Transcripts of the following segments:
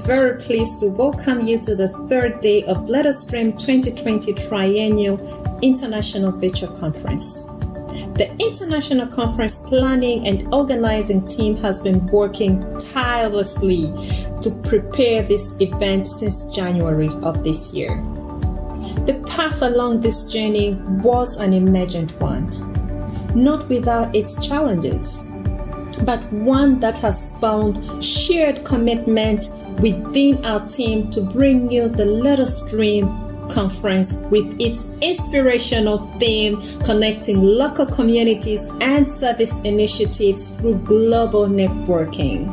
very pleased to welcome you to the third day of Let Us Dream 2020 Triennial International Virtual Conference. The International Conference planning and organizing team has been working tirelessly to prepare this event since January of this year. The path along this journey was an emergent one, not without its challenges, but one that has found shared commitment within our team to bring you the Let Us Dream Conference with its inspirational theme connecting local communities and service initiatives through global networking.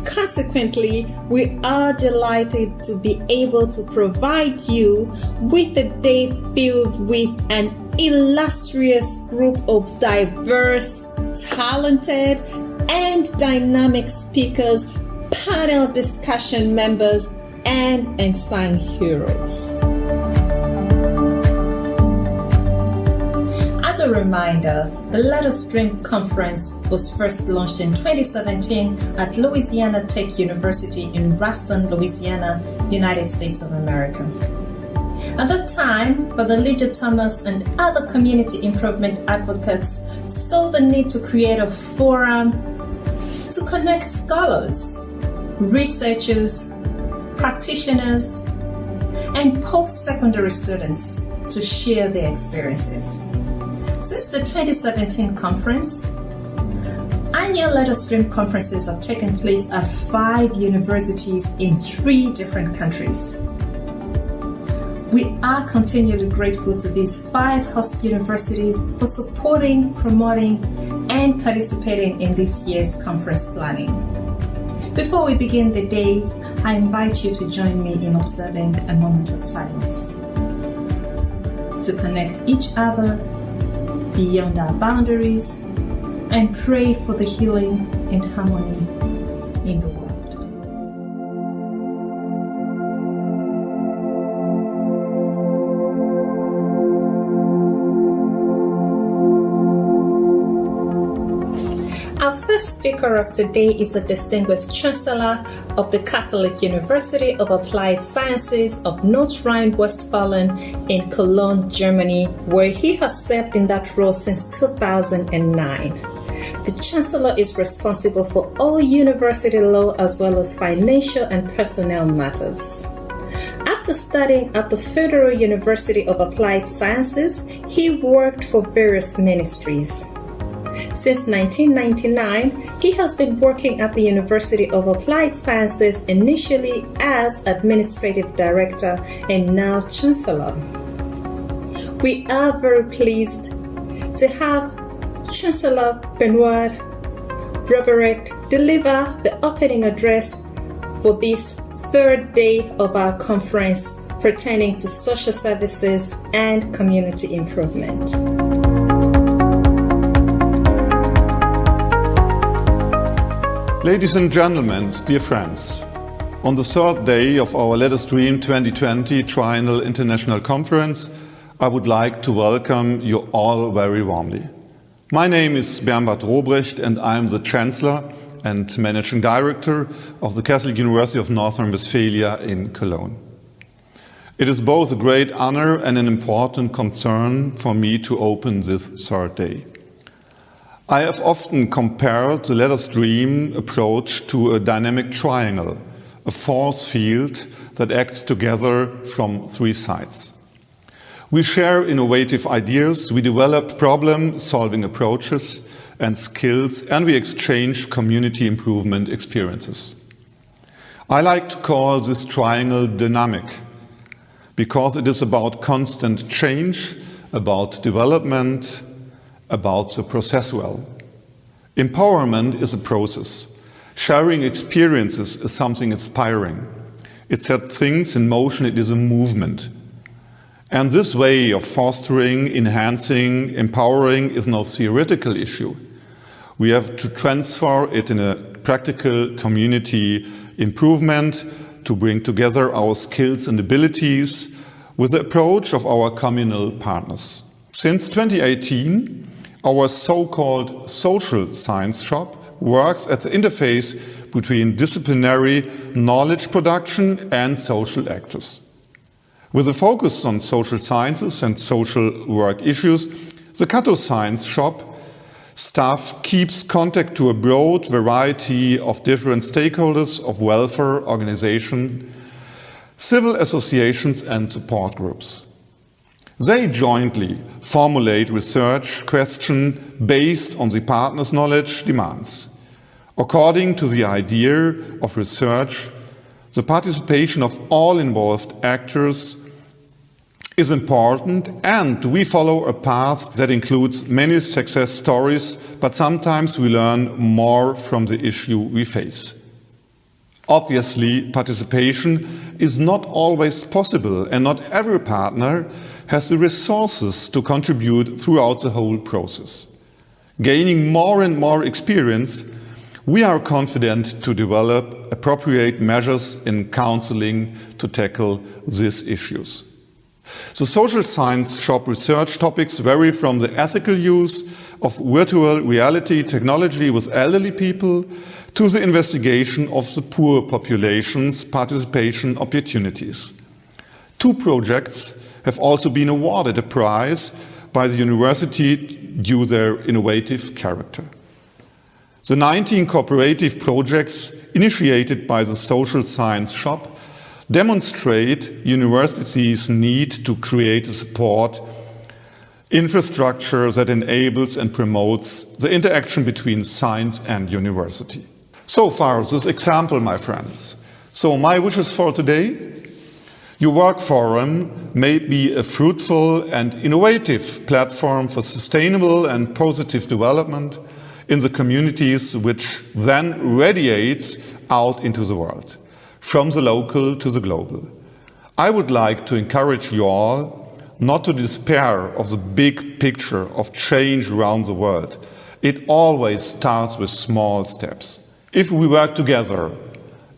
Consequently, we are delighted to be able to provide you with a day filled with an illustrious group of diverse, talented, and dynamic speakers, panel discussion members, and unsung heroes. As a reminder, the Let Us Dream Conference was first launched in 2017 at Louisiana Tech University in Ruston, Louisiana, United States of America. At that time, Father Elijah Thomas and other community improvement advocates saw the need to create a forum to connect scholars, researchers, practitioners, and post-secondary students to share their experiences. Since the 2017 conference, annual Let Us Dream conferences have taken place at 5 universities in 3 different countries. We are continually grateful to these 5 host universities for supporting, promoting, and participating in this year's conference planning. Before we begin the day, I invite you to join me in observing a moment of silence to connect each other beyond our boundaries and pray for the healing and harmony in the world. Our first speaker of today is the distinguished Chancellor of the Catholic University of Applied Sciences of North Rhine-Westphalia in Cologne, Germany, where he has served in that role since 2009. The Chancellor is responsible for all university law as well as financial and personnel matters. After studying at the Federal University of Applied Sciences, he worked for various ministries. Since 1999, he has been working at the University of Applied Sciences initially as Administrative Director and now Chancellor. We are very pleased to have Chancellor Benoit Robert deliver the opening address for this third day of our conference pertaining to social services and community improvement. Ladies and gentlemen, dear friends, on the third day of our Let Us Dream 2020 Triennial International Conference, I would like to welcome you all very warmly. My name is Bernhard Robrecht and I am the Chancellor and Managing Director of the Catholic University of North Rhine-Westphalia in Cologne. It is both a great honor and an important concern for me to open this third day. I have often compared the Let Us Dream approach to a dynamic triangle, a force field that acts together from 3 sides. We share innovative ideas, we develop problem-solving approaches and skills, and we exchange community improvement experiences. I like to call this triangle dynamic, because it is about constant change, about development, about the process well. Empowerment is a process. Sharing experiences is something inspiring. It sets things in motion, it is a movement. And this way of fostering, enhancing, empowering is no theoretical issue. We have to transfer it in a practical community improvement to bring together our skills and abilities with the approach of our communal partners. Since 2018, our so-called social science shop works at the interface between disciplinary knowledge production and social actors. With a focus on social sciences and social work issues, the Cato Science Shop staff keeps contact to a broad variety of different stakeholders of welfare organizations, civil associations and support groups. They jointly formulate research questions based on the partner's knowledge demands. According to the idea of research, the participation of all involved actors is important, and we follow a path that includes many success stories, but sometimes we learn more from the issue we face. Obviously, participation is not always possible, and not every partner has the resources to contribute throughout the whole process. Gaining more and more experience, we are confident to develop appropriate measures in counseling to tackle these issues. The social science shop research topics vary from the ethical use of virtual reality technology with elderly people to the investigation of the poor population's participation opportunities. 2 projects have also been awarded a prize by the university due to their innovative character. The 19 cooperative projects initiated by the Social Science Shop demonstrate universities' need to create a support infrastructure that enables and promotes the interaction between science and university. So far, this example, my friends. So my wishes for today: your work forum may be a fruitful and innovative platform for sustainable and positive development in the communities, which then radiates out into the world, from the local to the global. I would like to encourage you all not to despair of the big picture of change around the world. It always starts with small steps. If we work together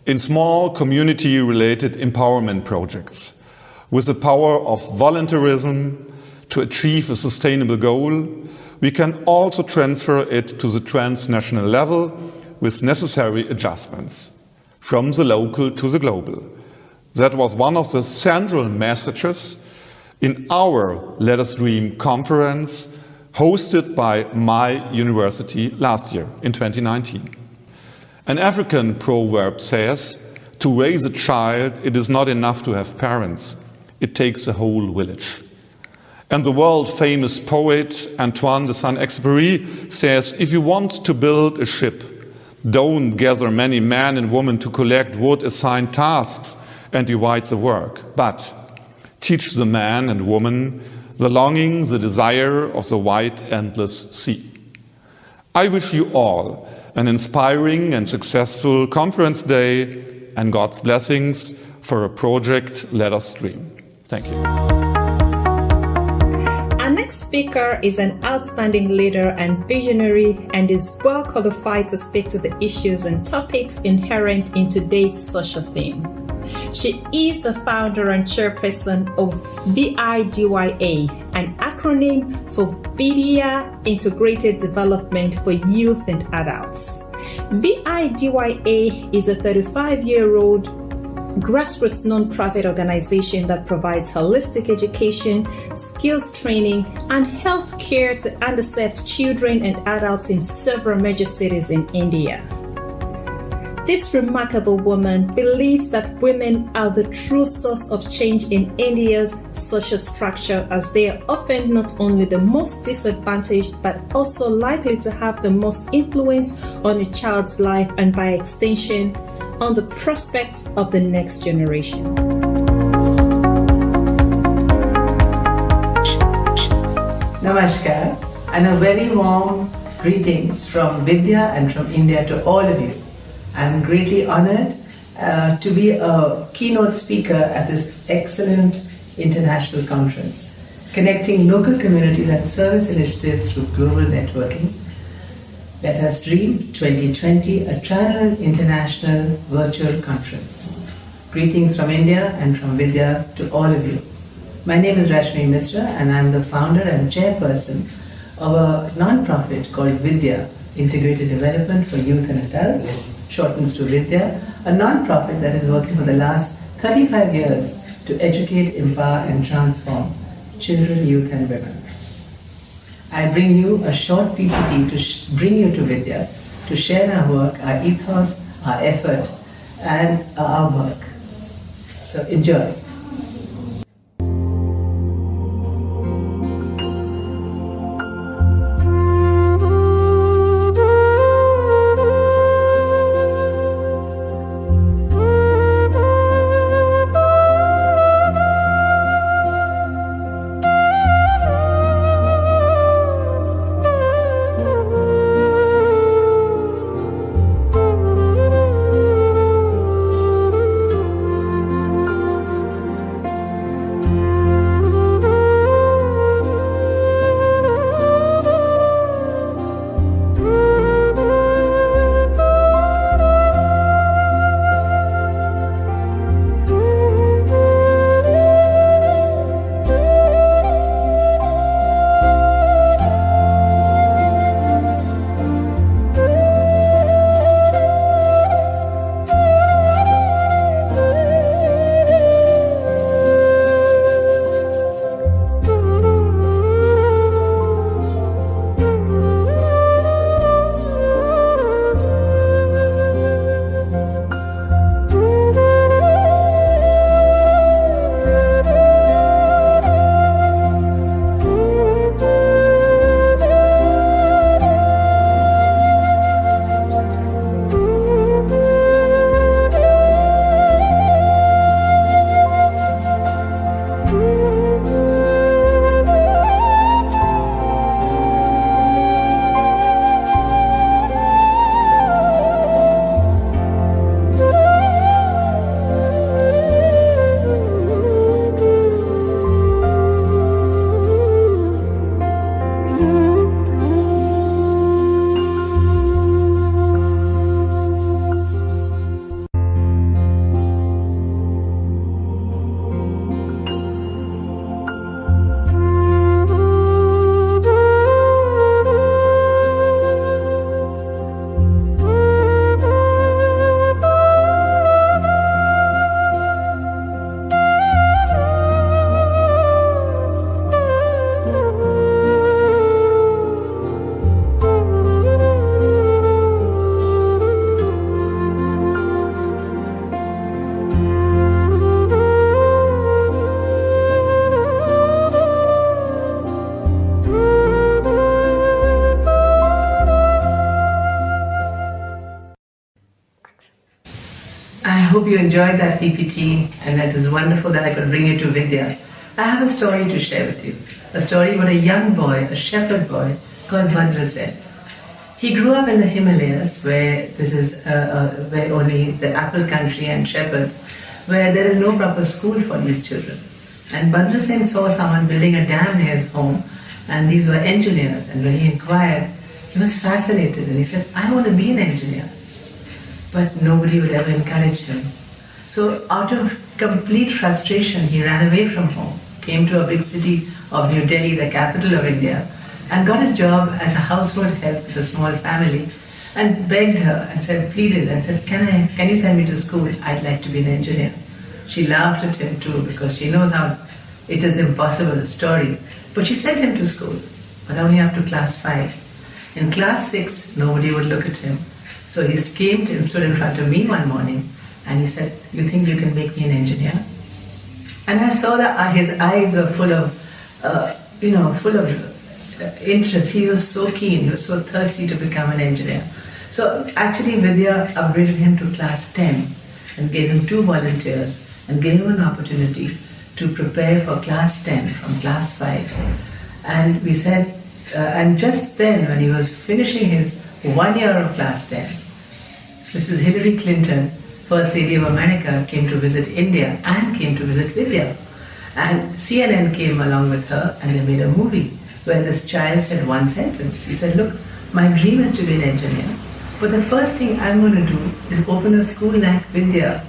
in small community-related empowerment projects with the power of volunteerism to achieve a sustainable goal, we can also transfer it to the transnational level with necessary adjustments, from the local to the global. That was one of the central messages in our Let Us Dream conference hosted by my university last year in 2019. An African proverb says, to raise a child, it is not enough to have parents. It takes a whole village. And the world-famous poet Antoine de Saint-Exupéry says, if you want to build a ship, don't gather many men and women to collect wood, assign tasks, and divide the work, but teach the man and woman the longing, the desire of the wide, endless sea. I wish you all an inspiring and successful conference day and God's blessings for a project Let Us Dream. Thank you. Our next speaker is an outstanding leader and visionary and is well qualified to speak to the issues and topics inherent in today's social theme. She is the founder and chairperson of VIDYA, an acronym for Vidya Integrated Development for Youth and Adults. VIDYA is a 35-year-old grassroots non-profit organization that provides holistic education, skills training, and health care to underserved children and adults in several major cities in India. This remarkable woman believes that women are the true source of change in India's social structure, as they are often not only the most disadvantaged but also likely to have the most influence on a child's life and, by extension, on the prospects of the next generation. Namaskar, and a very warm greetings from Vidya and from India to all of you. I'm greatly honored to be a keynote speaker at this excellent international conference, connecting local communities and service initiatives through global networking. Let Us Dream 2020, a triennial international virtual conference. Greetings from India and from Vidya to all of you. My name is Rashmi Misra, and I'm the founder and chairperson of a non-profit called Vidya, Integrated Development for Youth and Adults, shortens to Vidya, a non-profit that is working for the last 35 years to educate, empower and transform children, youth and women. I bring you a short PPT to bring you to Vidya, to share our work, our ethos, our effort and our work. So enjoy. I hope you enjoyed that PPT and it is wonderful that I could bring you to Vidya. I have a story to share with you. A story about a young boy, a shepherd boy called Vidya. He grew up in the Himalayas where this is where only the apple country and shepherds, where there is no proper school for these children. And Bhadrasen saw someone building a dam near his home and these were engineers, and when he inquired, he was fascinated and he said, I want to be an engineer. But nobody would ever encourage him. So out of complete frustration, he ran away from home, came to a big city of New Delhi, the capital of India, and got a job as a household help with a small family, and begged her and said, pleaded and said, can you send me to school? I'd like to be an engineer. She laughed at him too because she knows how it is impossible, a story. But she sent him to school, but only up to class 5. In class 6, nobody would look at him. So he came and stood in front of me one morning and he said, you think you can make me an engineer? And I saw that his eyes were full of, full of interest. He was so keen, he was so thirsty to become an engineer. So actually Vidya upgraded him to class 10 and gave him 2 volunteers and gave him an opportunity to prepare for class 10 from class 5. And we said, and just then when he was finishing his 1 year of class 10, Mrs. Hillary Clinton, First Lady of America, came to visit India and came to visit Vidya. And CNN came along with her and they made a movie where this child said one sentence. He said, look, my dream is to be an engineer, but the first thing I'm going to do is open a school like Vidya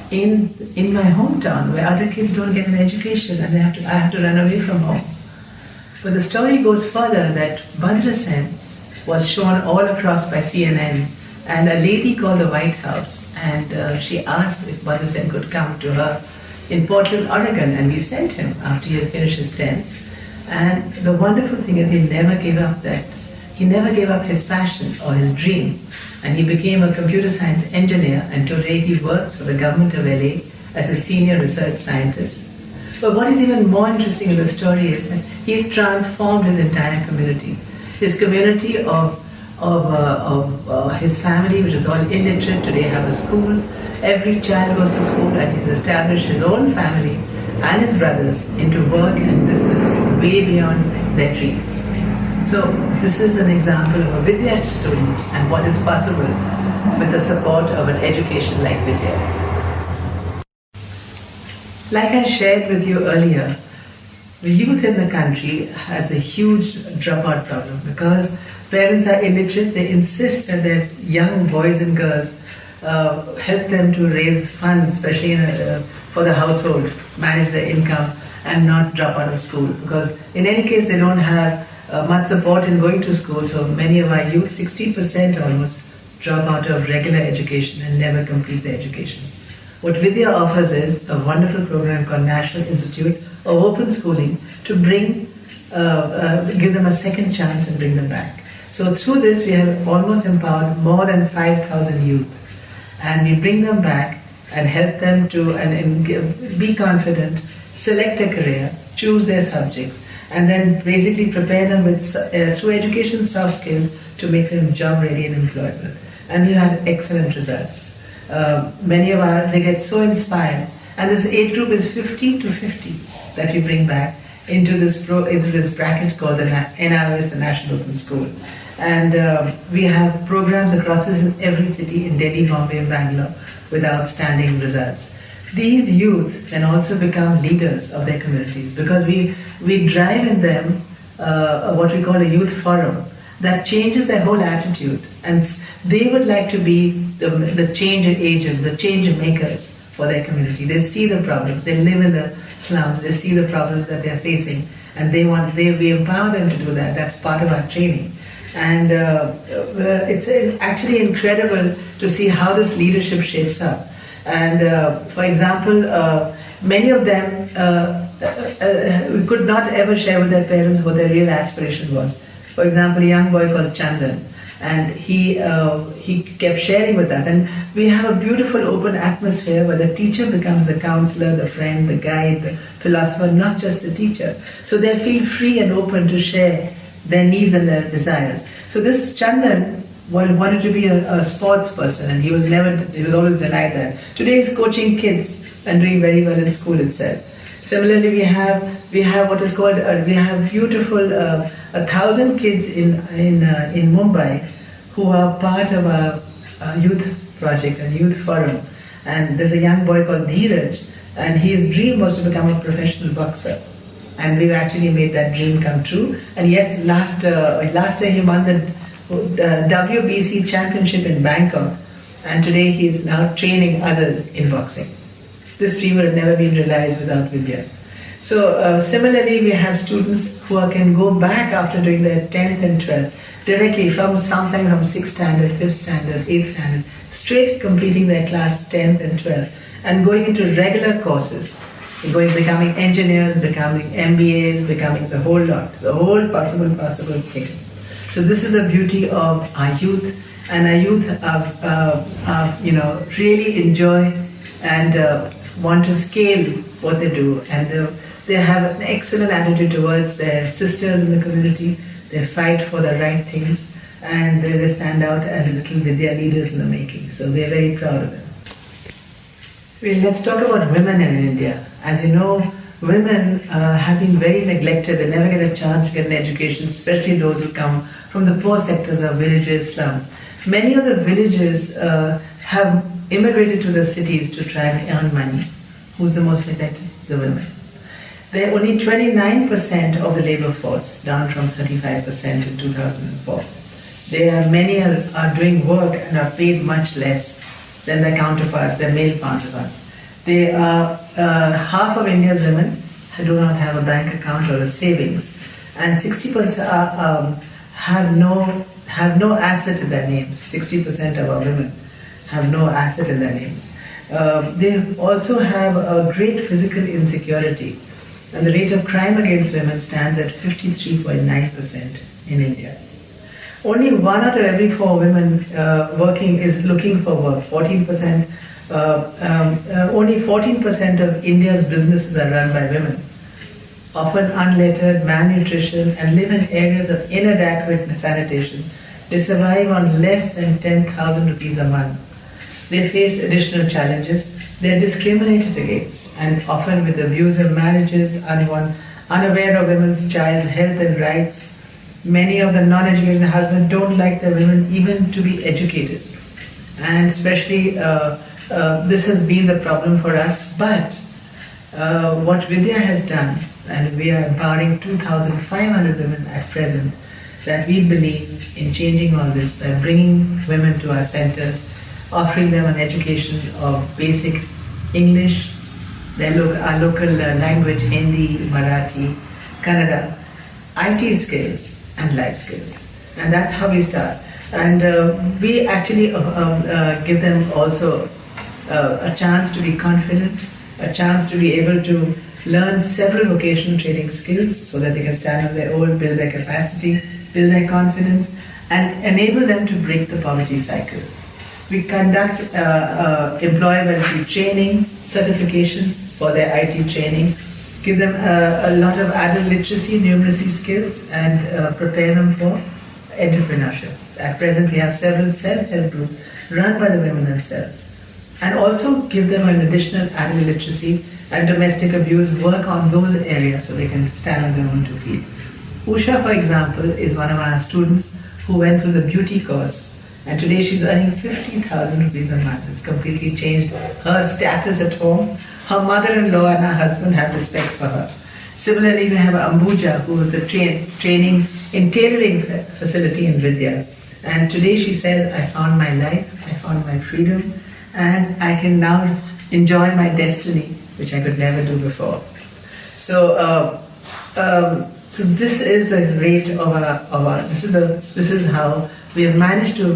in my hometown where other kids don't get an education and I have to run away from home. But the story goes further that Bhadrasen was shown all across by CNN and a lady called the White House, and she asked if Madhu Sen could come to her in Portland, Oregon, and we sent him after he had finished his 10th. And the wonderful thing is he never gave up his passion or his dream, and he became a computer science engineer, and today he works for the government of LA as a senior research scientist. But what is even more interesting in the story is that he's transformed his entire community. His community of his family, which is all illiterate, today have a school. Every child goes to school, and he's established his own family and his brothers into work and business way beyond their dreams. So this is an example of a Vidya student and what is possible with the support of an education like Vidya. Like I shared with you earlier, the youth in the country has a huge dropout problem because parents are illiterate. They insist that their young boys and girls help them to raise funds, especially for the household, manage their income and not drop out of school, because in any case they don't have much support in going to school. So many of our youth, 60% almost, drop out of regular education and never complete their education. What Vidya offers is a wonderful program called National Institute of Open Schooling to give them a second chance and bring them back. So through this we have almost empowered more than 5,000 youth, and we bring them back and help them to be confident, select a career, choose their subjects, and then basically prepare them with through education soft skills to make them job ready and employable. And we had excellent results. They get so inspired, and this age group is 15 to 50 that we bring back into this bracket called the NIOS, the National Open School. And we have programs across every city in Delhi, Bombay and Bangalore with outstanding results. These youth can also become leaders of their communities because we drive in them what we call a youth forum that changes their whole attitude, and they would like to be the change agent, the change makers for their community. They see the problems, they live in the slums, they see the problems that they're facing, and we empower them to do that. That's part of our training. And it's actually incredible to see how this leadership shapes up. And for example, many of them could not ever share with their parents what their real aspiration was. For example, a young boy called Chandan, and he kept sharing with us. And we have a beautiful open atmosphere where the teacher becomes the counselor, the friend, the guide, the philosopher, not just the teacher. So they feel free and open to share their needs and their desires. So this Chandan wanted to be a sports person, and he was always denied that. Today he's coaching kids and doing very well in school itself. Similarly, we have what is called we have beautiful 1,000 kids in Mumbai who are part of a youth project, a youth forum. And there's a young boy called Dheeraj, and his dream was to become a professional boxer. And we've actually made that dream come true. And yes, last year he won the WBC championship in Bangkok, and today he's now training others in boxing. This dream would have never been realized without Vidya. So similarly, we have students who can go back after doing their 10th and 12th, directly from 6th standard, 5th standard, 8th standard, straight completing their class 10th and 12th, and going into regular courses, becoming engineers, becoming MBAs, becoming the whole lot, the whole possible thing. So this is the beauty of our youth, and our youth really enjoy and want to scale what they do, and they have an excellent attitude towards their sisters in the community. They fight for the right things, and they stand out as little Vidya leaders in the making. So we are very proud of them. Well, let's talk about women in India. As you know, women have been very neglected. They never get a chance to get an education, especially those who come from the poor sectors of villages, slums. Many of the villages have immigrated to the cities to try and earn money. Who's the most neglected? The women. They're only 29% of the labor force, down from 35% in 2004. Many are doing work and are paid much less than their counterparts, their male counterparts. They are half of India's women do not have a bank account or a savings, and 60% have no have no asset in their names. 60% of our women have no asset in their names. They also have a great physical insecurity, and the rate of crime against women stands at 53.9% in India. Only 1 out of every 4 women working is looking for work. 14%. Only 14% of India's businesses are run by women, often unlettered, malnutrition, and live in areas of inadequate sanitation. They survive on less than 10,000 rupees a month. They face additional challenges. They are discriminated against, and often with abusive marriages, unaware of women's child's health and rights. Many of the non-educated husbands don't like their women even to be educated, and especially this has been the problem for us. But what Vidya has done, and we are empowering 2,500 women at present, that we believe in changing all this by bringing women to our centers, offering them an education of basic English, our local language, Hindi, Marathi, Kannada, IT skills, and life skills. And that's how we start. And we actually give them also a chance to be confident, a chance to be able to learn several vocational training skills so that they can stand on their own, build their capacity, build their confidence, and enable them to break the poverty cycle. We conduct employability training, certification for their IT training, give them a lot of adult literacy, numeracy skills, and prepare them for entrepreneurship. At present, we have several self-help groups run by the women themselves, and also give them an additional adult literacy and domestic abuse, work on those areas so they can stand on their own 2 feet. Usha, for example, is one of our students who went through the beauty course, and today she's earning 50,000 rupees a month. It's completely changed her status at home. Her mother-in-law and her husband have respect for her. Similarly, we have Ambuja, who is a training in tailoring facility in Vidya. And today she says, I found my life, I found my freedom, and I can now enjoy my destiny, which I could never do before. So this is the rate of our this is how we have managed to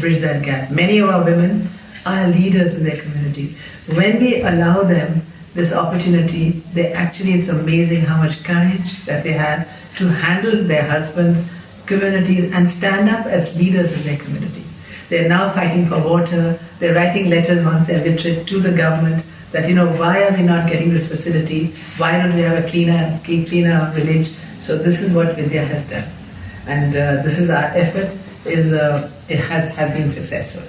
bridge that gap. Many of our women are leaders in their community. When we allow them this opportunity, it's amazing how much courage that they have to handle their husbands, communities, and stand up as leaders in their community. They're now fighting for water. They're writing letters once they're literate to the government that, why are we not getting this facility? Why don't we have a cleaner village? So this is what Vidya has done. And this is our effort. It has been successful.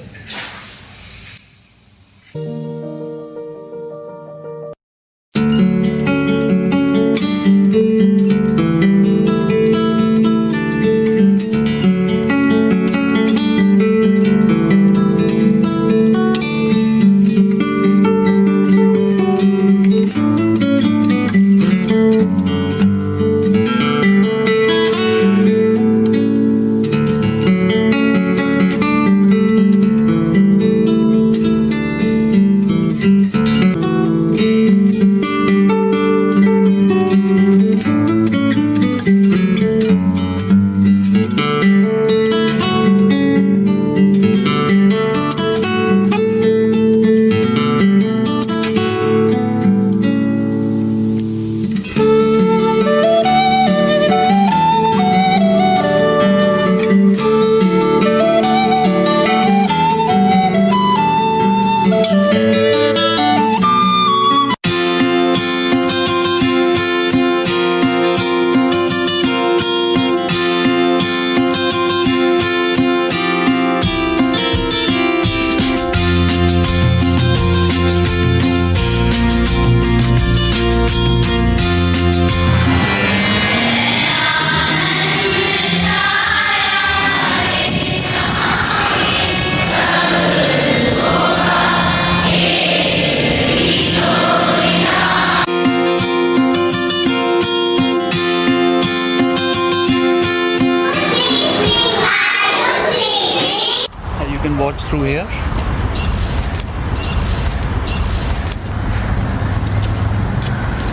Watch through here.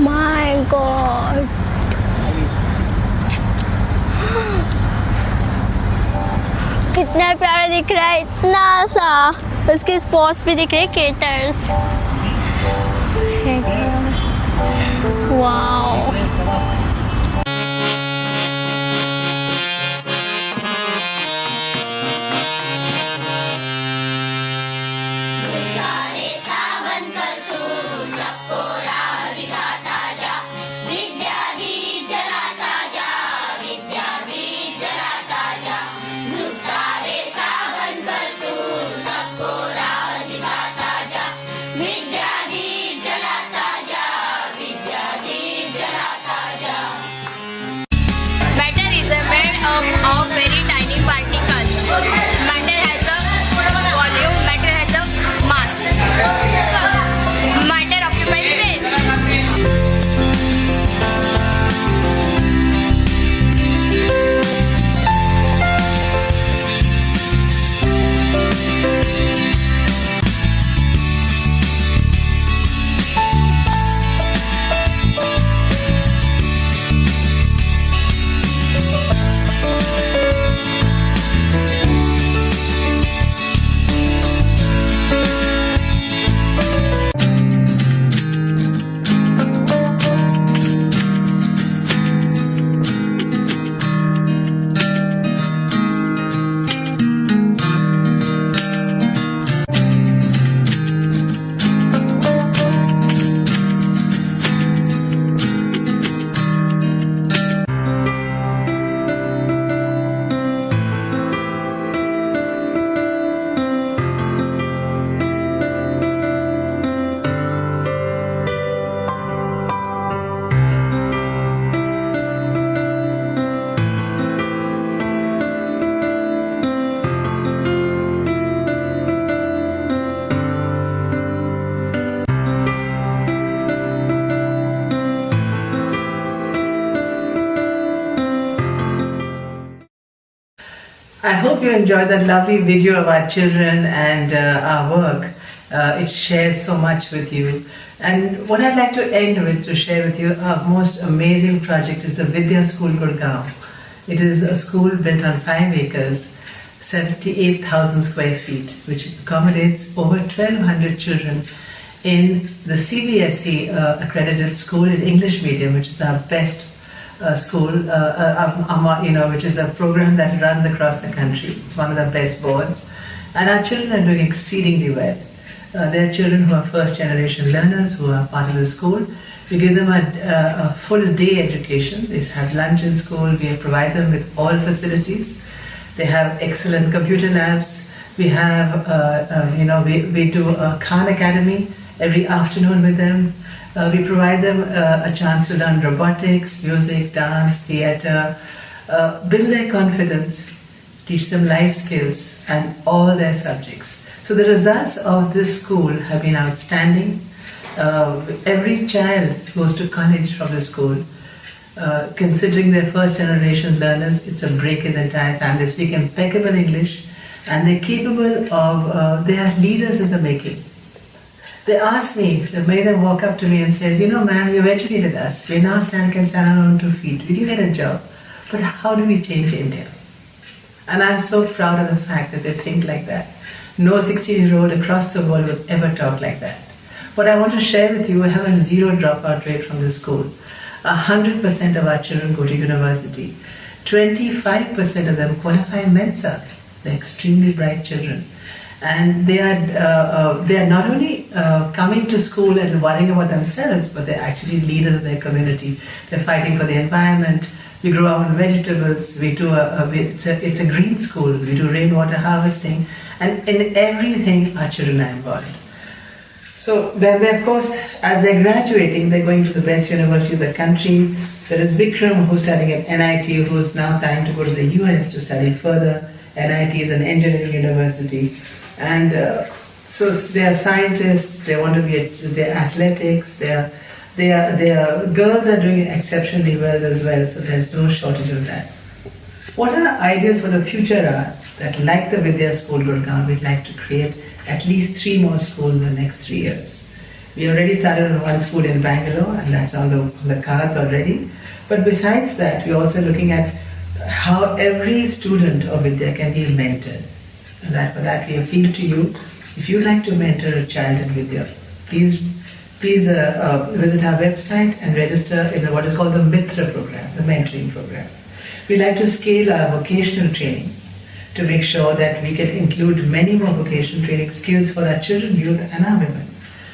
My God. कितना प्यारा दिख रहा है, इतना सा। उसके spots भी दिख रहे हैं, craters. Wow. I hope you enjoyed that lovely video of our children and our work. It shares so much with you. And what I'd like to end with, to share with you, our most amazing project is the Vidya School Gurgaon. It is a school built on 5 acres, 78,000 square feet, which accommodates over 1,200 children in the CBSE accredited school in English medium, which is our best school, which is a program that runs across the country. It's one of the best boards. And our children are doing exceedingly well. There are children who are first generation learners who are part of the school. We give them a full day education. They have lunch in school. We provide them with all facilities. They have excellent computer labs. We have, we do a Khan Academy every afternoon with them. We provide them a chance to learn robotics, music, dance, theatre, build their confidence, teach them life skills and all their subjects. So the results of this school have been outstanding. Every child goes to college from the school. Considering they're first generation learners, it's a break in the entire family. They speak impeccable English and they're capable of, they are leaders in the making. They ask me, many of them walk up to me and says, you know, ma'am, you've educated us. We now can stand on our own 2 feet. We can get a job. But how do we change India? And I'm so proud of the fact that they think like that. No 16-year-old across the world would ever talk like that. What I want to share with you, we have a 0 dropout rate from the school. 100% of our children go to university. 25% of them qualify Mensa. They're extremely bright children. And they are not only coming to school and worrying about themselves, but they're actually leaders of their community. They're fighting for the environment. We grow our own vegetables. We do it's a green school. We do rainwater harvesting, and in everything our children are involved. So then, they, of course, as they're graduating, they're going to the best university of the country. There is Vikram, who's studying at NIT, who's now planning to go to the US to study further. NIT is an engineering university. And so they are scientists, they want to be, they're athletics, their girls are doing exceptionally well as well, so there's no shortage of that. What our ideas for the future are, that like the Vidya School Gurgaon, we'd like to create at least 3 more schools in the next 3 years. We already started on 1 school in Bangalore, and that's on the cards already. But besides that, we're also looking at how every student of Vidya can be mentored. And for that we appeal to you. If you'd like to mentor a child in Vidya, please visit our website and register in what is called the Mitra program, the mentoring program. We'd like to scale our vocational training to make sure that we can include many more vocational training skills for our children, youth and our women.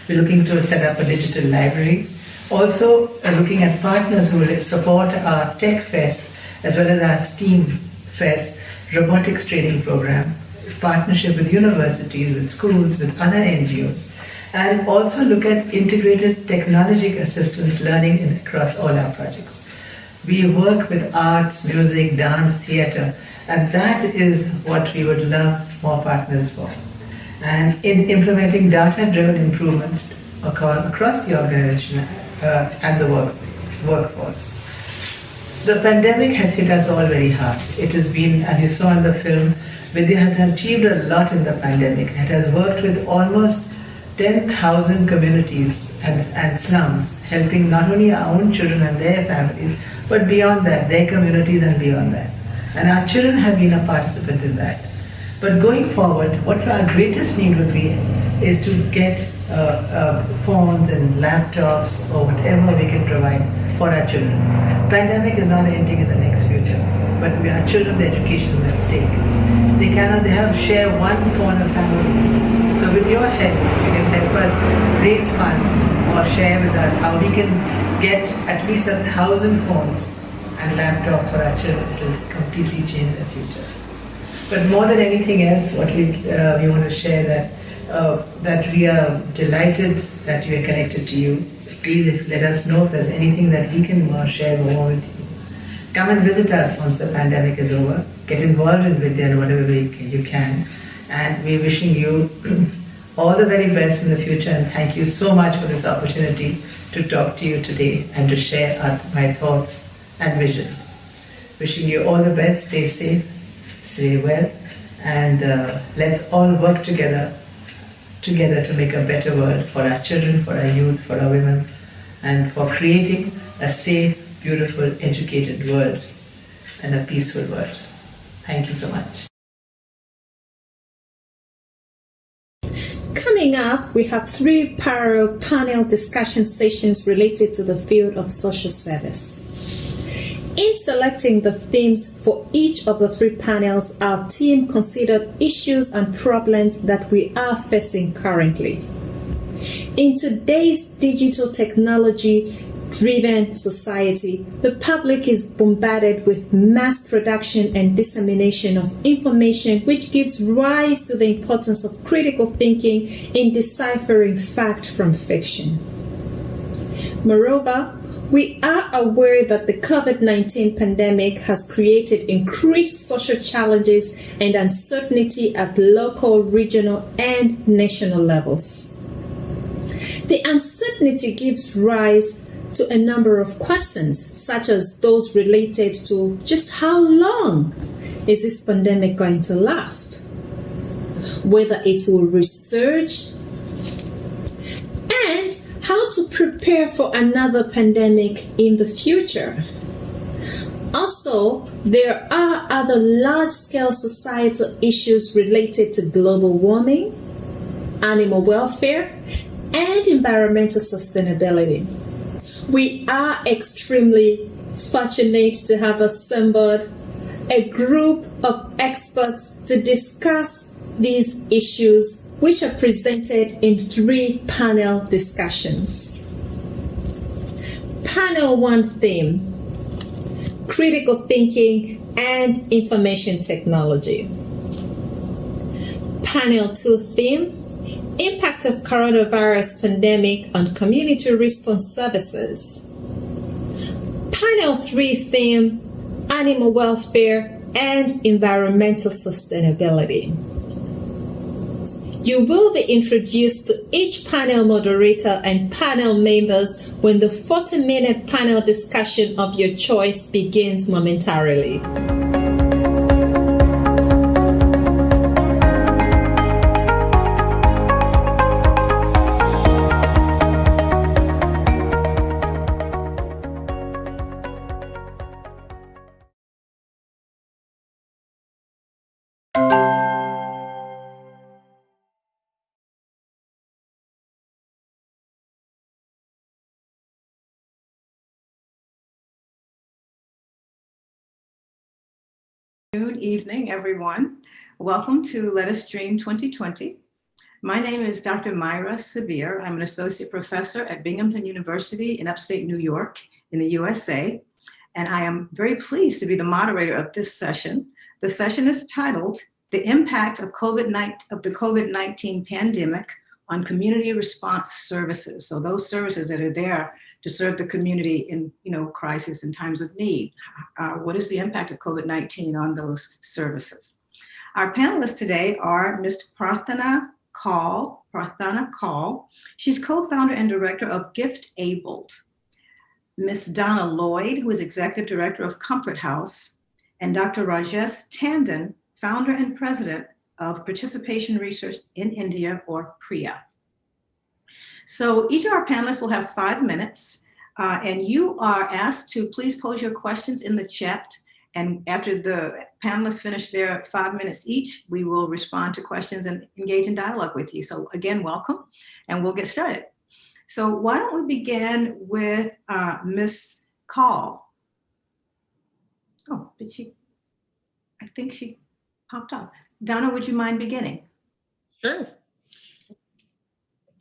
We're looking to set up a digital library. Also looking at partners who will support our Tech Fest as well as our STEAM Fest robotics training program, partnership with universities, with schools, with other NGOs, and also look at integrated technology assistance learning across all our projects. We work with arts, music, dance, theatre, and that is what we would love more partners for. And in implementing data-driven improvements across the organization and the workforce. The pandemic has hit us all very hard. It has been, as you saw in the film, Vidya has achieved a lot in the pandemic. It has worked with almost 10,000 communities and slums, helping not only our own children and their families, but beyond that, their communities and beyond that. And our children have been a participant in that. But going forward, what our greatest need would be is to get phones and laptops or whatever we can provide for our children. Pandemic is not ending in the next future, but our children's education is at stake. They have to share one phone a family. So with your help, you can help us raise funds or share with us how we can get at least 1,000 phones and laptops for our children. It will completely change their future. But more than anything else, what we want to share that we are delighted that we are connected to you. Please let us know if there's anything that we can share more with you. Come and visit us once the pandemic is over. Get involved in Vidya in whatever way you can. And we're wishing you all the very best in the future. And thank you so much for this opportunity to talk to you today and to share my thoughts and vision. Wishing you all the best. Stay safe, stay well, and let's all work together to make a better world for our children, for our youth, for our women, and for creating a safe, beautiful, educated world and a peaceful world. Thank you so much. Coming up, we have 3 parallel panel discussion sessions related to the field of social service. In selecting the themes for each of the 3 panels, our team considered issues and problems that we are facing currently. In today's digital technology-driven society, the public is bombarded with mass production and dissemination of information, which gives rise to the importance of critical thinking in deciphering fact from fiction. Moreover, we are aware that the COVID-19 pandemic has created increased social challenges and uncertainty at local, regional, and national levels. The uncertainty gives rise to a number of questions, such as those related to just how long is this pandemic going to last, whether it will resurge, and how to prepare for another pandemic in the future. Also, there are other large-scale societal issues related to global warming, animal welfare, and environmental sustainability. We are extremely fortunate to have assembled a group of experts to discuss these issues, which are presented in 3 panel discussions. Panel 1 theme: critical thinking and information technology. Panel 2 theme: impact of coronavirus pandemic on community response services. Panel 3 theme: animal welfare and environmental sustainability. You will be introduced to each panel moderator and panel members when the 40-minute panel discussion of your choice begins momentarily. Good evening, everyone. Welcome to Let Us Dream 2020. My name is Dr. Myra Severe. I'm an associate professor at Binghamton University in upstate New York in the USA, and I am very pleased to be the moderator of this session. The session is titled The Impact of the COVID-19 Pandemic on Community Response Services. So those services that are there to serve the community in crisis and times of need. What is the impact of COVID-19 on those services? Our panelists today are Ms. Prarthana Kaul. She's co-founder and director of Gift Abled. Ms. Donna Lloyd, who is executive director of Comfort House, and Dr. Rajesh Tandon, founder and president of Participation Research in India, or PRIA. So each of our panelists will have 5 minutes, and you are asked to please pose your questions in the chat. And after the panelists finish their 5 minutes each, we will respond to questions and engage in dialogue with you. So again, welcome, and we'll get started. So why don't we begin with Ms. Kaul? Oh, I think she popped up. Donna, would you mind beginning? Sure.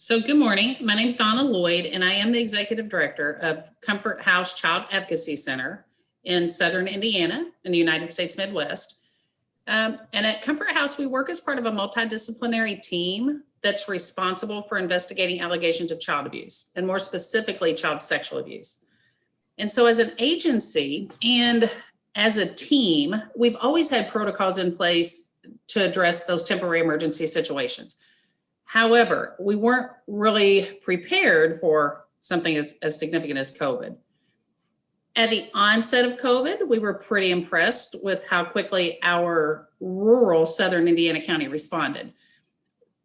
So good morning. My name is Donna Lloyd, and I am the executive director of Comfort House Child Advocacy Center in Southern Indiana in the United States Midwest. And at Comfort House, we work as part of a multidisciplinary team that's responsible for investigating allegations of child abuse, and more specifically, child sexual abuse. And so as an agency and as a team, we've always had protocols in place to address those temporary emergency situations. However, we weren't really prepared for something as significant as COVID. At the onset of COVID, we were pretty impressed with how quickly our rural Southern Indiana County responded.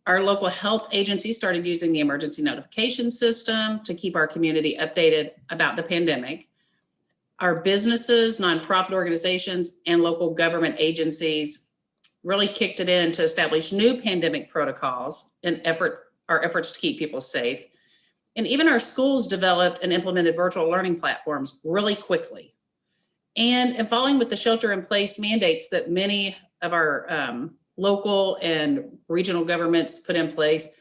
Our local health agency started using the emergency notification system to keep our community updated about the pandemic. Our businesses, nonprofit organizations, and local government agencies really kicked it in to establish new pandemic protocols and our efforts to keep people safe. And even our schools developed and implemented virtual learning platforms really quickly. And following with the shelter in place mandates that many of our local and regional governments put in place,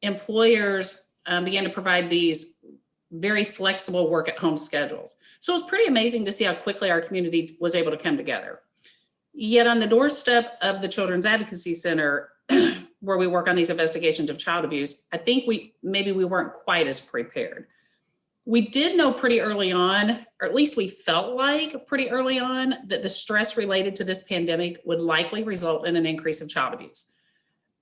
employers began to provide these very flexible work at home schedules. So it was pretty amazing to see how quickly our community was able to come together. Yet on the doorstep of the Children's Advocacy Center, where we work on these investigations of child abuse, I think maybe we weren't quite as prepared. We did know pretty early on, or at least we felt like pretty early on, that the stress related to this pandemic would likely result in an increase of child abuse.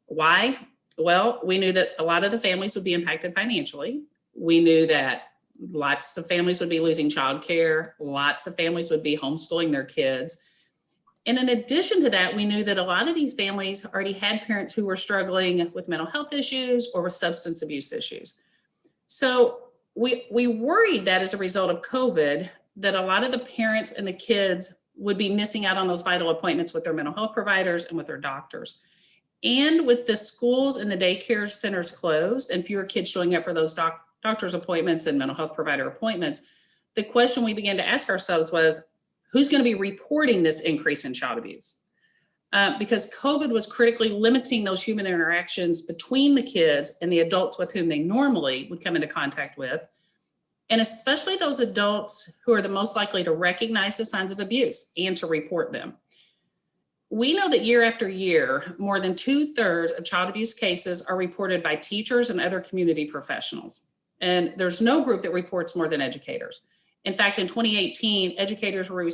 Why? Well, we knew that a lot of the families would be impacted financially. We knew that lots of families would be losing childcare. Lots of families would be homeschooling their kids. And in addition to that, we knew that a lot of these families already had parents who were struggling with mental health issues or with substance abuse issues. So we worried that as a result of COVID, that a lot of the parents and the kids would be missing out on those vital appointments with their mental health providers and with their doctors. And with the schools and the daycare centers closed and fewer kids showing up for those doctor's appointments and mental health provider appointments, the question we began to ask ourselves was, who's going to be reporting this increase in child abuse? Because COVID was critically limiting those human interactions between the kids and the adults with whom they normally would come into contact with, and especially those adults who are the most likely to recognize the signs of abuse and to report them. We know that year after year, more than 2/3 of child abuse cases are reported by teachers and other community professionals. And there's no group that reports more than educators. In fact, in 2018, educators were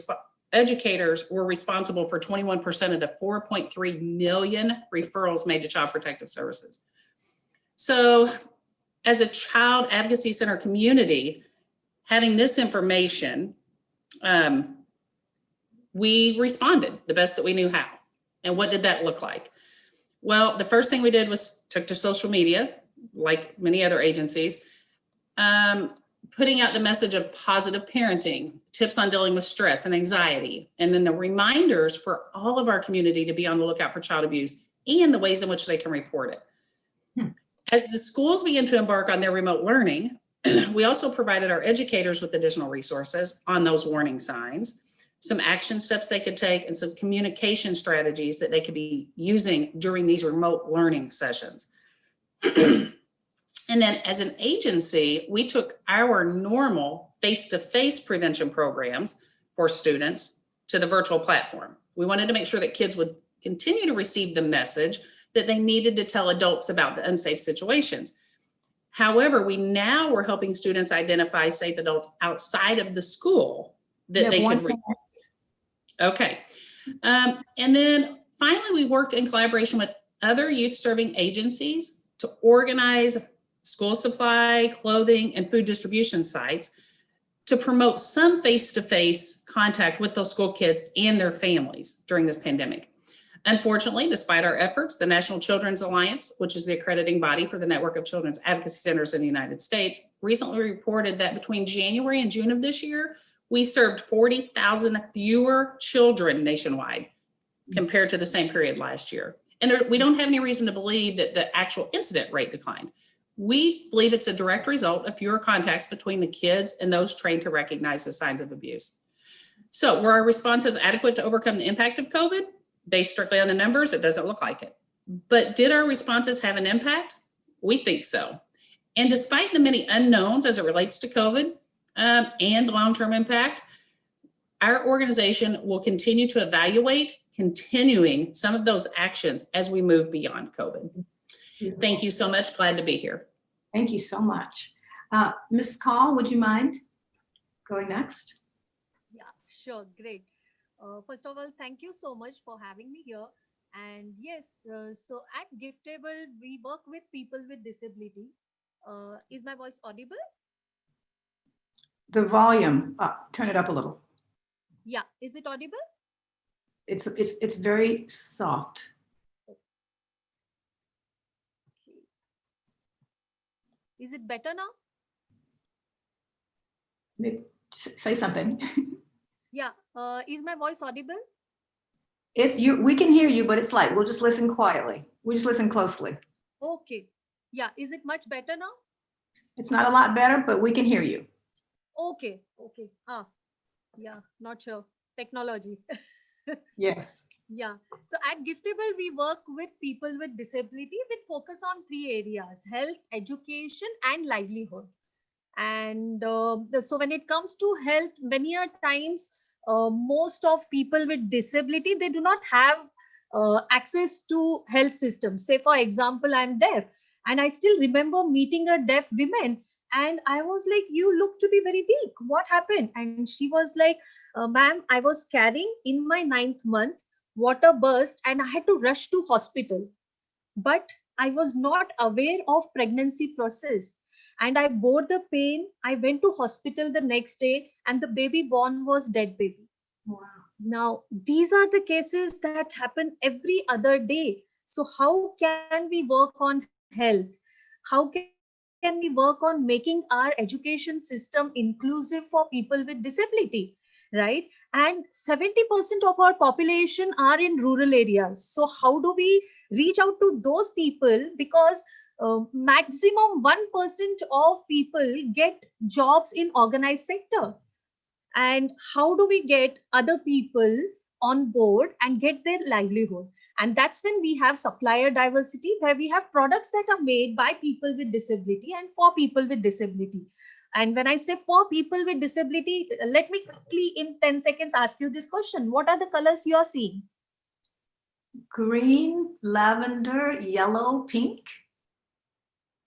responsible for 21% of the 4.3 million referrals made to Child Protective Services. So as a Child Advocacy Center community, having this information, we responded the best that we knew how. And what did that look like? Well, the first thing we did was took to social media, like many other agencies, putting out the message of positive parenting, tips on dealing with stress and anxiety, and then the reminders for all of our community to be on the lookout for child abuse and the ways in which they can report it. As the schools began to embark on their remote learning, we also provided our educators with additional resources on those warning signs. some action steps they could take, and some communication strategies that they could be using during these remote learning sessions. And then as an agency, we took our normal face-to-face prevention programs for students to the virtual platform. We wanted to make sure that kids would continue to receive the message that they needed to tell adults about the unsafe situations. However, we now were helping students identify safe adults outside of the school that they could reach. Okay. And then finally, we worked in collaboration with other youth serving agencies to organize school supply, clothing, and food distribution sites to promote some face-to-face contact with those school kids and their families during this pandemic. Unfortunately, despite our efforts, the National Children's Alliance, which is the accrediting body for the network of children's advocacy centers in the United States, recently reported that between January and June of this year, we served 40,000 fewer children nationwide compared to the same period last year. And we don't have any reason to believe that the actual incident rate declined. We believe it's a direct result of fewer contacts between the kids and those trained to recognize the signs of abuse. So were our responses adequate to overcome the impact of COVID? Based strictly on the numbers, it doesn't look like it. But did our responses have an impact? We think so. And despite the many unknowns as it relates to COVID and long-term impact, our organization will continue to evaluate continuing some of those actions as we move beyond COVID. Thank you so much. Glad to be here. Thank you so much. Ms. Call, would you mind going next? Yeah, sure. Great. First of all, thank you so much for having me here. And yes, so at Giftable, we work with people with disability. Is my voice audible? The volume, turn it up a little. Yeah, is it audible? It's very soft. Is it better now? Say something. Yeah, is my voice audible? We can hear you, but it's like, we'll just listen quietly. We just listen closely. Okay. Yeah, is it much better now? It's not a lot better, but we can hear you. Okay, okay. Yeah, not sure. Technology. Yes. Yeah. So at Giftable, we work with people with disability with focus on 3 areas: health, education, and livelihood. And so when it comes to health, many a times, most of people with disability, they do not have access to health systems. Say, for example, I'm deaf, and I still remember meeting a deaf woman, and I was like, you look to be very weak. What happened? And she was like, ma'am, I was carrying in my 9th month, water burst, and I had to rush to hospital. But I was not aware of pregnancy process. And I bore the pain. I went to hospital the next day, and the baby born was dead baby. Wow. Now, these are the cases that happen every other day. So how can we work on health? How can we work on making our education system inclusive for people with disability, right? And 70% of our population are in rural areas. So how do we reach out to those people? Because maximum 1% of people get jobs in organized sector. And how do we get other people on board and get their livelihood? And that's when we have supplier diversity, where we have products that are made by people with disability and for people with disability. And when I say for people with disability, let me quickly in 10 seconds ask you this question. What are the colors you are seeing? Green, lavender, yellow, pink.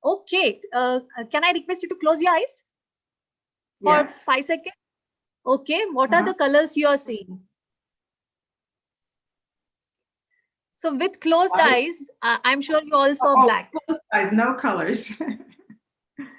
Okay. Can I request you to close your eyes for Yes. 5 seconds? Okay. What are the colors you are seeing? So with closed eyes, I'm sure you all saw black. Closed eyes, no colors.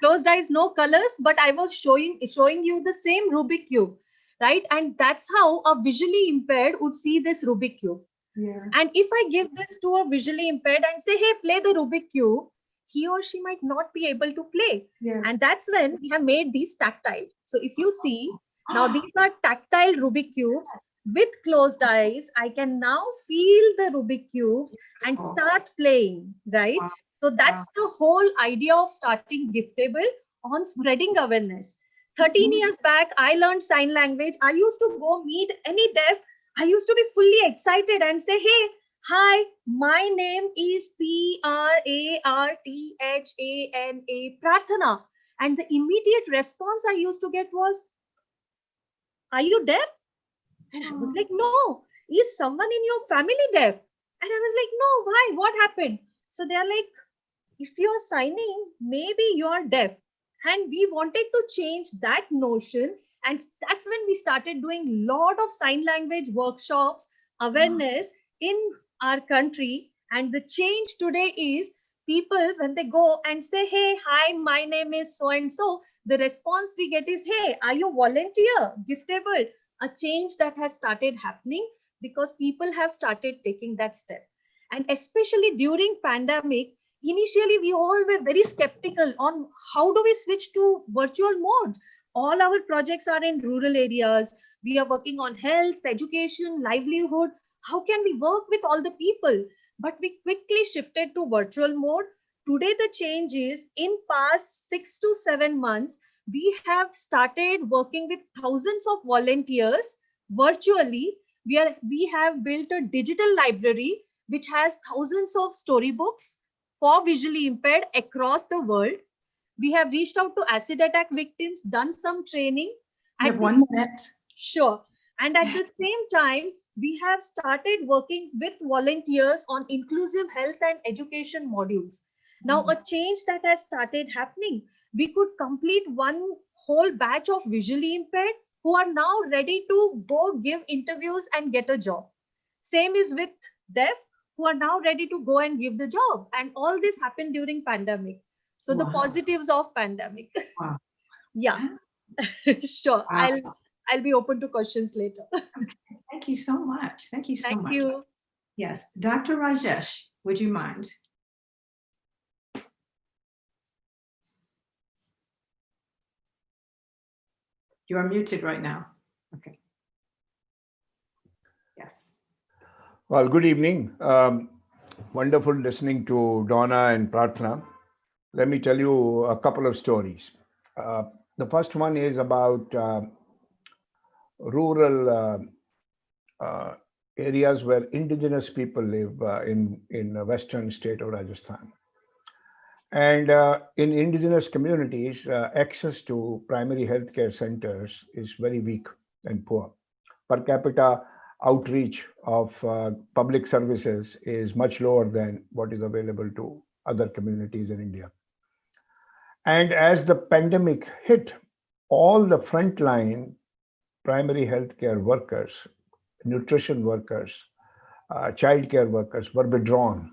Closed eyes, no colors, but I was showing you the same Rubik cube, right? And that's how a visually impaired would see this Rubik cube. Yeah. And if I give this to a visually impaired and say, hey, play the Rubik cube, he or she might not be able to play. Yes. And that's when we have made these tactile. So if you see, now these are tactile Rubik cubes. With closed eyes, I can now feel the Rubik cubes and start playing, right? Wow. So that's the whole idea of starting Giftable on spreading awareness. 13 years back, I learned sign language. I used to go meet any deaf. I used to be fully excited and say, hey, hi, my name is Prathana, Prathana. And the immediate response I used to get was, are you deaf? And I was like, no. Is someone in your family deaf? And I was like, no, why? What happened? So they're like, if you're signing, maybe you're deaf. And we wanted to change that notion. And that's when we started doing a lot of sign language workshops, awareness in our country. And the change today is people, when they go and say, hey, hi, my name is so and so, the response we get is, hey, are you volunteer, giftable? A change that has started happening because people have started taking that step. And especially during pandemic, initially we all were very skeptical on how do we switch to virtual mode. All our projects are in rural areas. We are working on health, education, livelihood. How can we work with all the people? But we quickly shifted to virtual mode. Today the change is, in past 6 to 7 months, we have started working with thousands of volunteers virtually. We have built a digital library which has thousands of storybooks for visually impaired across the world. We have reached out to acid attack victims, done some training. You have 1 minute. Sure. And at the same time, we have started working with volunteers on inclusive health and education modules. Now, a change that has started happening, we could complete one whole batch of visually impaired who are now ready to go give interviews and get a job. Same is with deaf, who are now ready to go and give the job. And all this happened during pandemic. So the positives of pandemic. Wow. Yeah, sure. Wow. I'll be open to questions later. Okay. Thank you so much. Thank you so much. Thank you. Yes. Dr. Rajesh, would you mind? You are muted right now. Okay. Yes. Well, good evening. Wonderful listening to Donna and Prathana. Let me tell you a couple of stories. The first one is about rural areas where indigenous people live in the western state of Rajasthan. And in indigenous communities, access to primary healthcare centers is very weak and poor. Per capita outreach of public services is much lower than what is available to other communities in India. And as the pandemic hit, all the frontline primary healthcare workers, nutrition workers, childcare workers were withdrawn.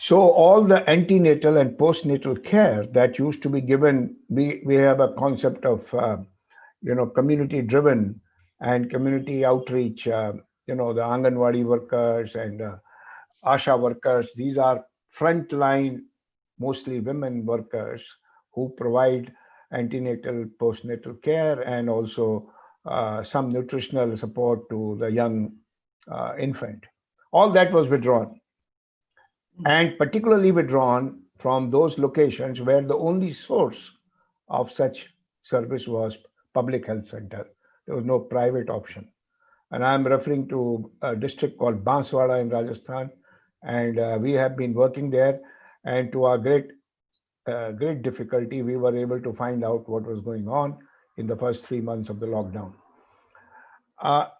So all the antenatal and postnatal care that used to be given, we have a concept of community driven and community outreach, the Anganwadi workers and Asha workers. These are frontline, mostly women workers who provide antenatal, postnatal care and also some nutritional support to the young infant. All that was withdrawn, and particularly withdrawn from those locations where the only source of such service was public health center. There was no private option. And I'm referring to a district called Banswara in Rajasthan. And we have been working there. And to our great difficulty, we were able to find out what was going on in the first 3 months of the lockdown.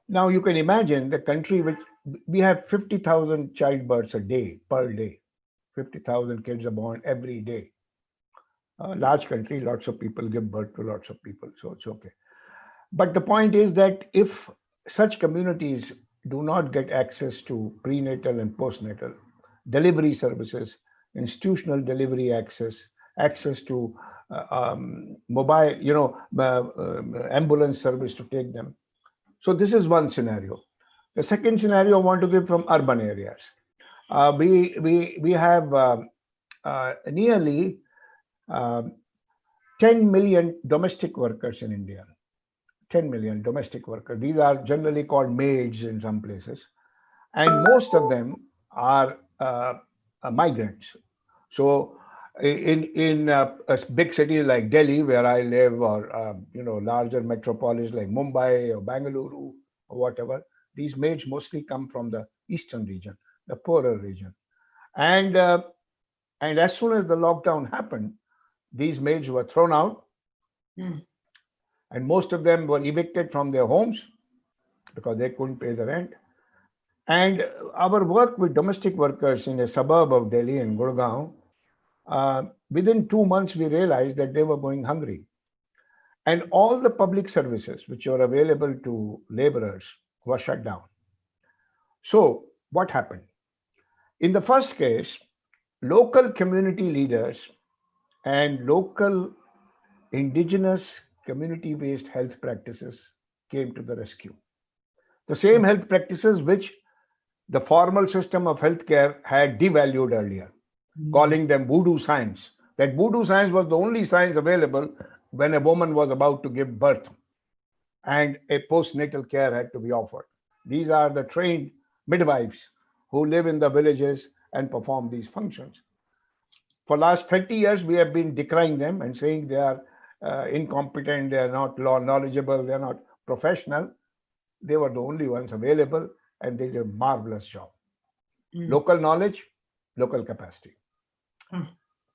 Now you can imagine the country which we have 50,000 childbirths a day, per day. 50,000 kids are born every day. Large country, lots of people give birth to lots of people, so it's okay. But the point is that if such communities do not get access to prenatal and postnatal delivery services, institutional delivery access to mobile, ambulance service to take them. So this is one scenario. The second scenario I want to give from urban areas. We have nearly 10 million domestic workers in India. 10 million domestic workers. These are generally called maids in some places. And most of them are migrants. So In a big city like Delhi, where I live, or larger metropolis like Mumbai or Bangalore or whatever, these maids mostly come from the eastern region, the poorer region. And as soon as the lockdown happened, these maids were thrown out, Mm. and most of them were evicted from their homes because they couldn't pay the rent. And our work with domestic workers in a suburb of Delhi in Gurgaon, within 2 months, we realized that they were going hungry. And all the public services which were available to laborers were shut down. So, what happened? In the first case, local community leaders and local indigenous community based health practices came to the rescue. The same health practices which the formal system of healthcare had devalued earlier, calling them voodoo science. That voodoo science was the only science available when a woman was about to give birth and a postnatal care had to be offered. These are the trained midwives who live in the villages and perform these functions. For last 30 years, we have been decrying them and saying they are incompetent, they are not knowledgeable, they are not professional. They were the only ones available and they did a marvelous job. Local knowledge, local capacity.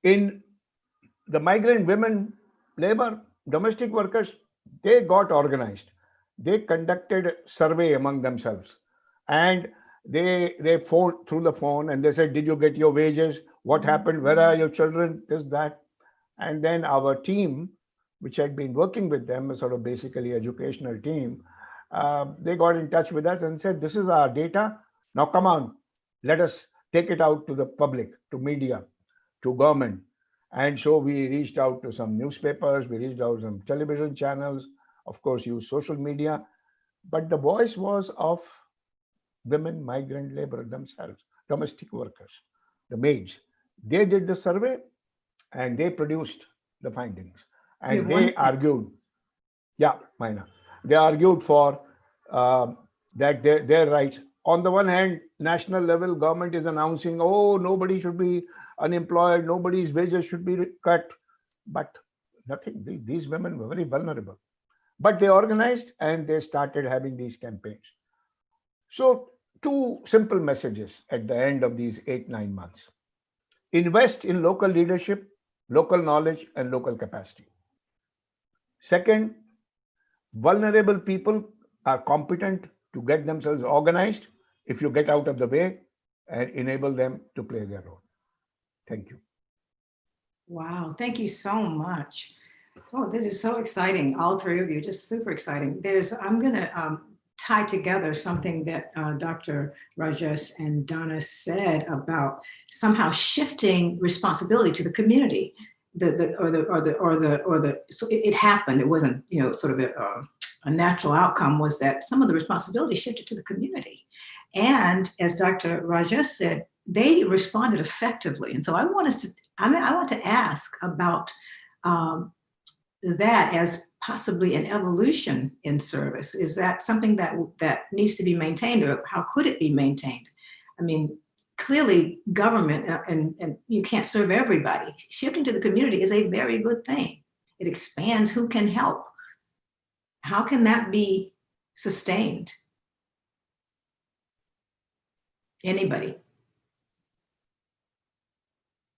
In the migrant women, labor, domestic workers, they got organized. They conducted a survey among themselves and they phoned through the phone and they said, did you get your wages? What happened? Where are your children? This, that. And then our team, which had been working with them, a sort of basically educational team, they got in touch with us and said, this is our data. Now come on, let us take it out to the public, to media, to government. And so we reached out to some newspapers, we reached out to some television channels, of course, used social media. But the voice was of women, migrant labor themselves, domestic workers, the maids. They did the survey and they produced the findings. And they argued, Maina, they argued for that their rights. On the one hand, national level government is announcing, oh, nobody should be unemployed, nobody's wages should be cut. But nothing, these women were very vulnerable. But they organized and they started having these campaigns. So two simple messages at the end of these 8-9 months. Invest in local leadership, local knowledge, and local capacity. Second, vulnerable people are competent to get themselves organized if you get out of the way and enable them to play their role. Thank you. Wow, thank you so much. Oh, this is so exciting. All three of you, just super exciting. I'm going to tie together something that Dr. Rajesh and Donna said about somehow shifting responsibility to the community. So it happened. It wasn't, sort of a natural outcome was that some of the responsibility shifted to the community. And as Dr. Rajesh said, they responded effectively. And so I want to ask about that as possibly an evolution in service. Is that something that needs to be maintained, or how could it be maintained? I mean, clearly government, and you can't serve everybody. Shifting to the community is a very good thing. It expands who can help. How can that be sustained? Anybody?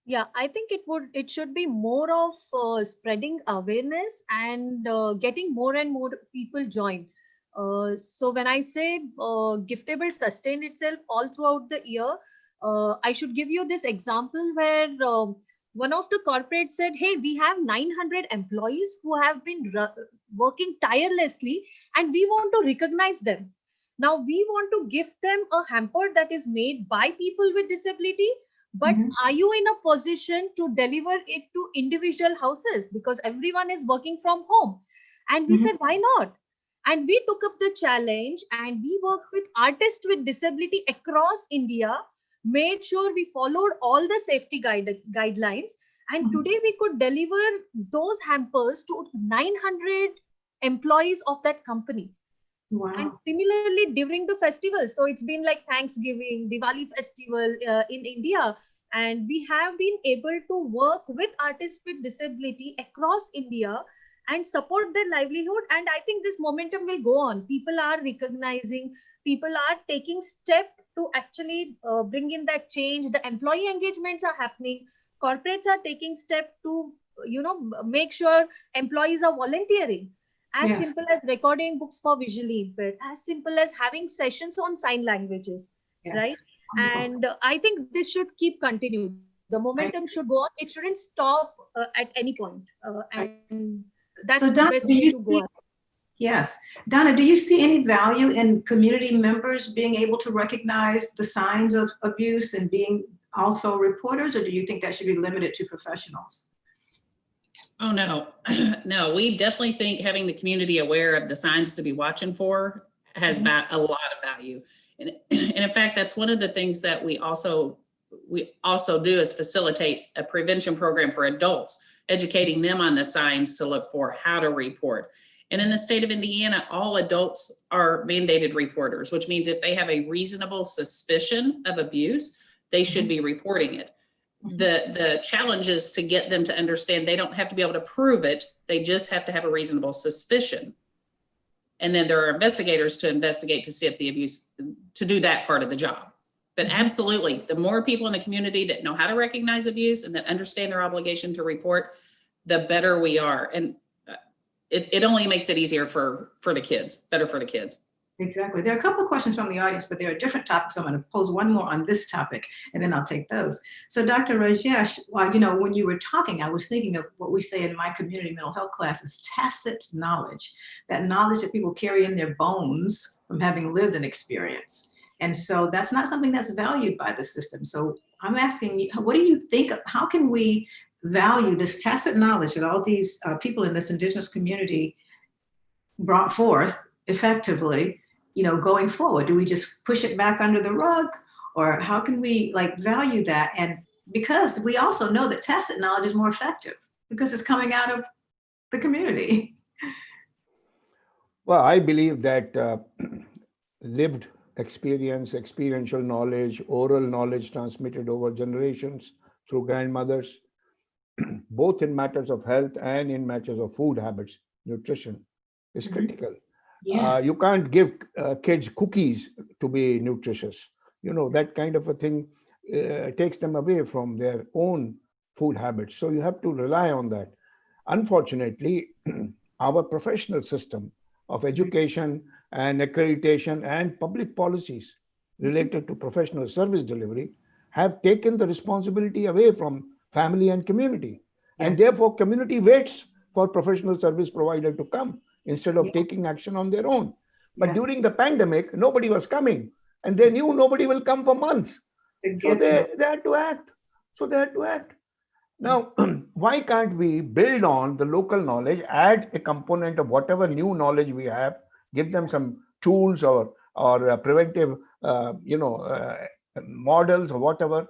Yeah, I think it should be more of spreading awareness and getting more and more people join. So when I say Giftable sustained itself all throughout the year, I should give you this example where one of the corporates said, hey, we have 900 employees who have been working tirelessly and we want to recognize them. Now we want to gift them a hamper that is made by people with disability. But are you in a position to deliver it to individual houses? Because everyone is working from home. And we said, why not? And we took up the challenge and we worked with artists with disability across India, made sure we followed all the safety guidelines. And today we could deliver those hampers to 900 employees of that company. Wow. And similarly during the festival, so it's been like Thanksgiving, Diwali festival in India, And we have been able to work with artists with disability across India and support their livelihood. And I think this momentum will go on. People are recognizing, people are taking steps to actually bring in that change. The employee engagements are happening. Corporates are taking steps to, make sure employees are volunteering. As Yes. simple as recording books for visually impaired, as simple as having sessions on sign languages, Yes. right? Wonderful. And I think this should keep continuing. The momentum should go on. It shouldn't stop at any point. And that's So the Donna, best do way you to go. Yes. Donna, do you see any value in community members being able to recognize the signs of abuse and being also reporters, or do you think that should be limited to professionals? Oh, no, no, we definitely think having the community aware of the signs to be watching for has a lot of value. And in fact, that's one of the things that we also do is facilitate a prevention program for adults, educating them on the signs to look for, how to report. And in the state of Indiana, all adults are mandated reporters, which means if they have a reasonable suspicion of abuse, they should be reporting it. The challenge is to get them to understand they don't have to be able to prove it. They just have to have a reasonable suspicion. And then there are investigators to investigate to see if the abuse, to do that part of the job. But absolutely, the more people in the community that know how to recognize abuse and that understand their obligation to report, the better we are. And it only makes it easier for the kids, better for the kids. Exactly. There are a couple of questions from the audience, but there are different topics. So I'm going to pose one more on this topic, and then I'll take those. So Dr. Rajesh, well, when you were talking, I was thinking of what we say in my community mental health classes, tacit knowledge, that knowledge that people carry in their bones from having lived an experience. And so that's not something that's valued by the system. So I'm asking you, what do you think, how can we value this tacit knowledge that all these people in this indigenous community brought forth effectively, going forward? Do we just push it back under the rug, or how can we value that? And because we also know that tacit knowledge is more effective because it's coming out of the community. Well, I believe that lived experience, experiential knowledge, oral knowledge transmitted over generations through grandmothers, both in matters of health and in matters of food habits, nutrition, is critical. Yes. You can't give kids cookies to be nutritious. That kind of a thing takes them away from their own food habits. So you have to rely on that. Unfortunately, our professional system of education and accreditation and public policies related to professional service delivery have taken the responsibility away from family and community. And therefore, community waits for professional service provider to come instead of taking action on their own. But during the pandemic, nobody was coming, and they knew nobody will come for months. So they had to act. Now, why can't we build on the local knowledge, add a component of whatever new knowledge we have, give them some tools or preventive, models or whatever.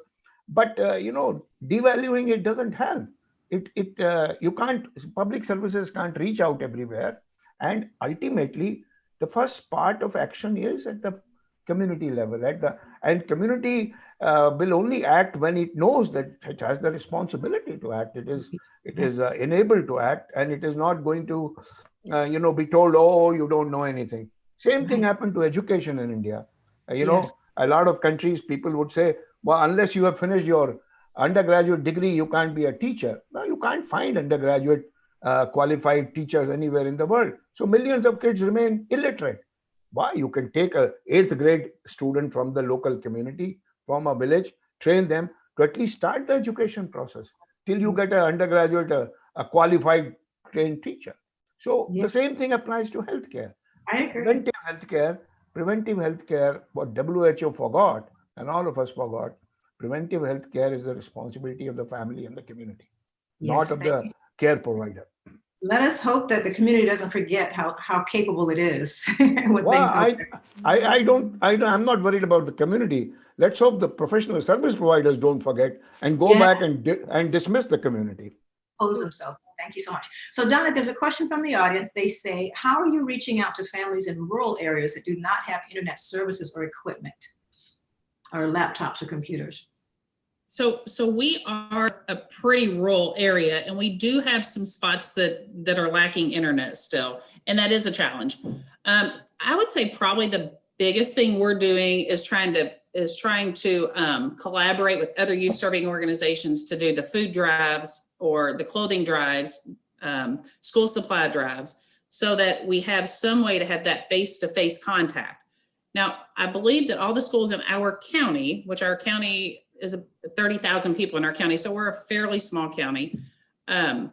But devaluing it doesn't help. You can't. Public services can't reach out everywhere. And ultimately, the first part of action is at the community level. And community will only act when it knows that it has the responsibility to act. It is enabled to act, and it is not going to, be told, oh, you don't know anything. Same thing happened to education in India. A lot of countries, people would say, well, unless you have finished your undergraduate degree, you can't be a teacher. No, you can't find undergraduate qualified teachers anywhere in the world. So millions of kids remain illiterate. Why? You can take a 8th grade student from the local community, from a village, train them to at least start the education process till you get an undergraduate, a qualified trained teacher. So the same thing applies to healthcare. I agree. Preventive healthcare, what WHO forgot, and all of us forgot, preventive healthcare is the responsibility of the family and the community, not of the care provider. Let us hope that the community doesn't forget how capable it is. I'm not worried about the community. Let's hope the professional service providers don't forget and go back and dismiss the community. Pose themselves. Thank you so much. So Donna, there's a question from the audience. They say, how are you reaching out to families in rural areas that do not have internet services or equipment or laptops or computers? So we are a pretty rural area, and we do have some spots that are lacking internet still, and that is a challenge. I would say probably the biggest thing we're doing is trying to collaborate with other youth serving organizations to do the food drives or the clothing drives, school supply drives, so that we have some way to have that face-to-face contact. Now, I believe that all the schools in our county, which our county is 30,000 people in our county, so we're a fairly small county. I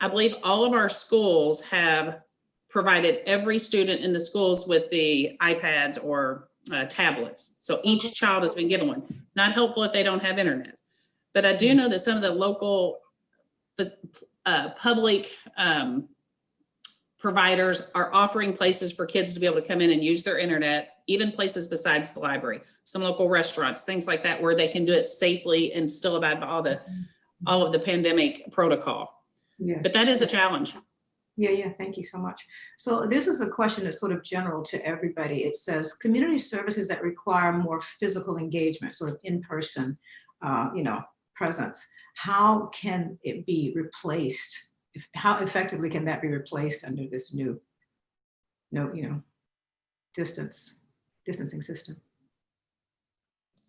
believe all of our schools have provided every student in the schools with the iPads or tablets. So each child has been given one. Not helpful if they don't have internet. But I do know that some of the local public providers are offering places for kids to be able to come in and use their internet, even places besides the library, some local restaurants, things like that, where they can do it safely and still abide by all of the pandemic protocol. Yeah. But that is a challenge. Yeah, thank you so much. So this is a question that's sort of general to everybody. It says community services that require more physical engagement, sort of in-person, presence. How can it be replaced? How effectively can that be replaced under this new, distancing system?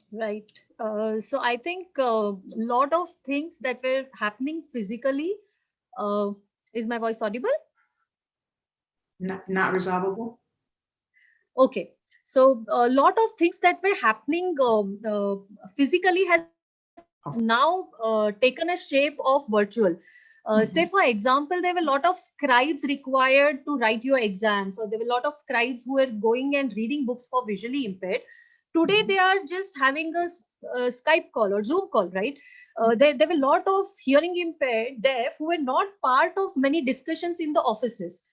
Right. So I think a lot of things that were happening physically, is my voice audible? Not resolvable? Okay. So a lot of things that were happening physically has now taken a shape of virtual. Say, for example, there were a lot of scribes required to write your exams, or there were a lot of scribes who were going and reading books for visually impaired. Today, they are just having a Skype call or Zoom call, right? There were a lot of hearing impaired, deaf, who were not part of many discussions in the offices.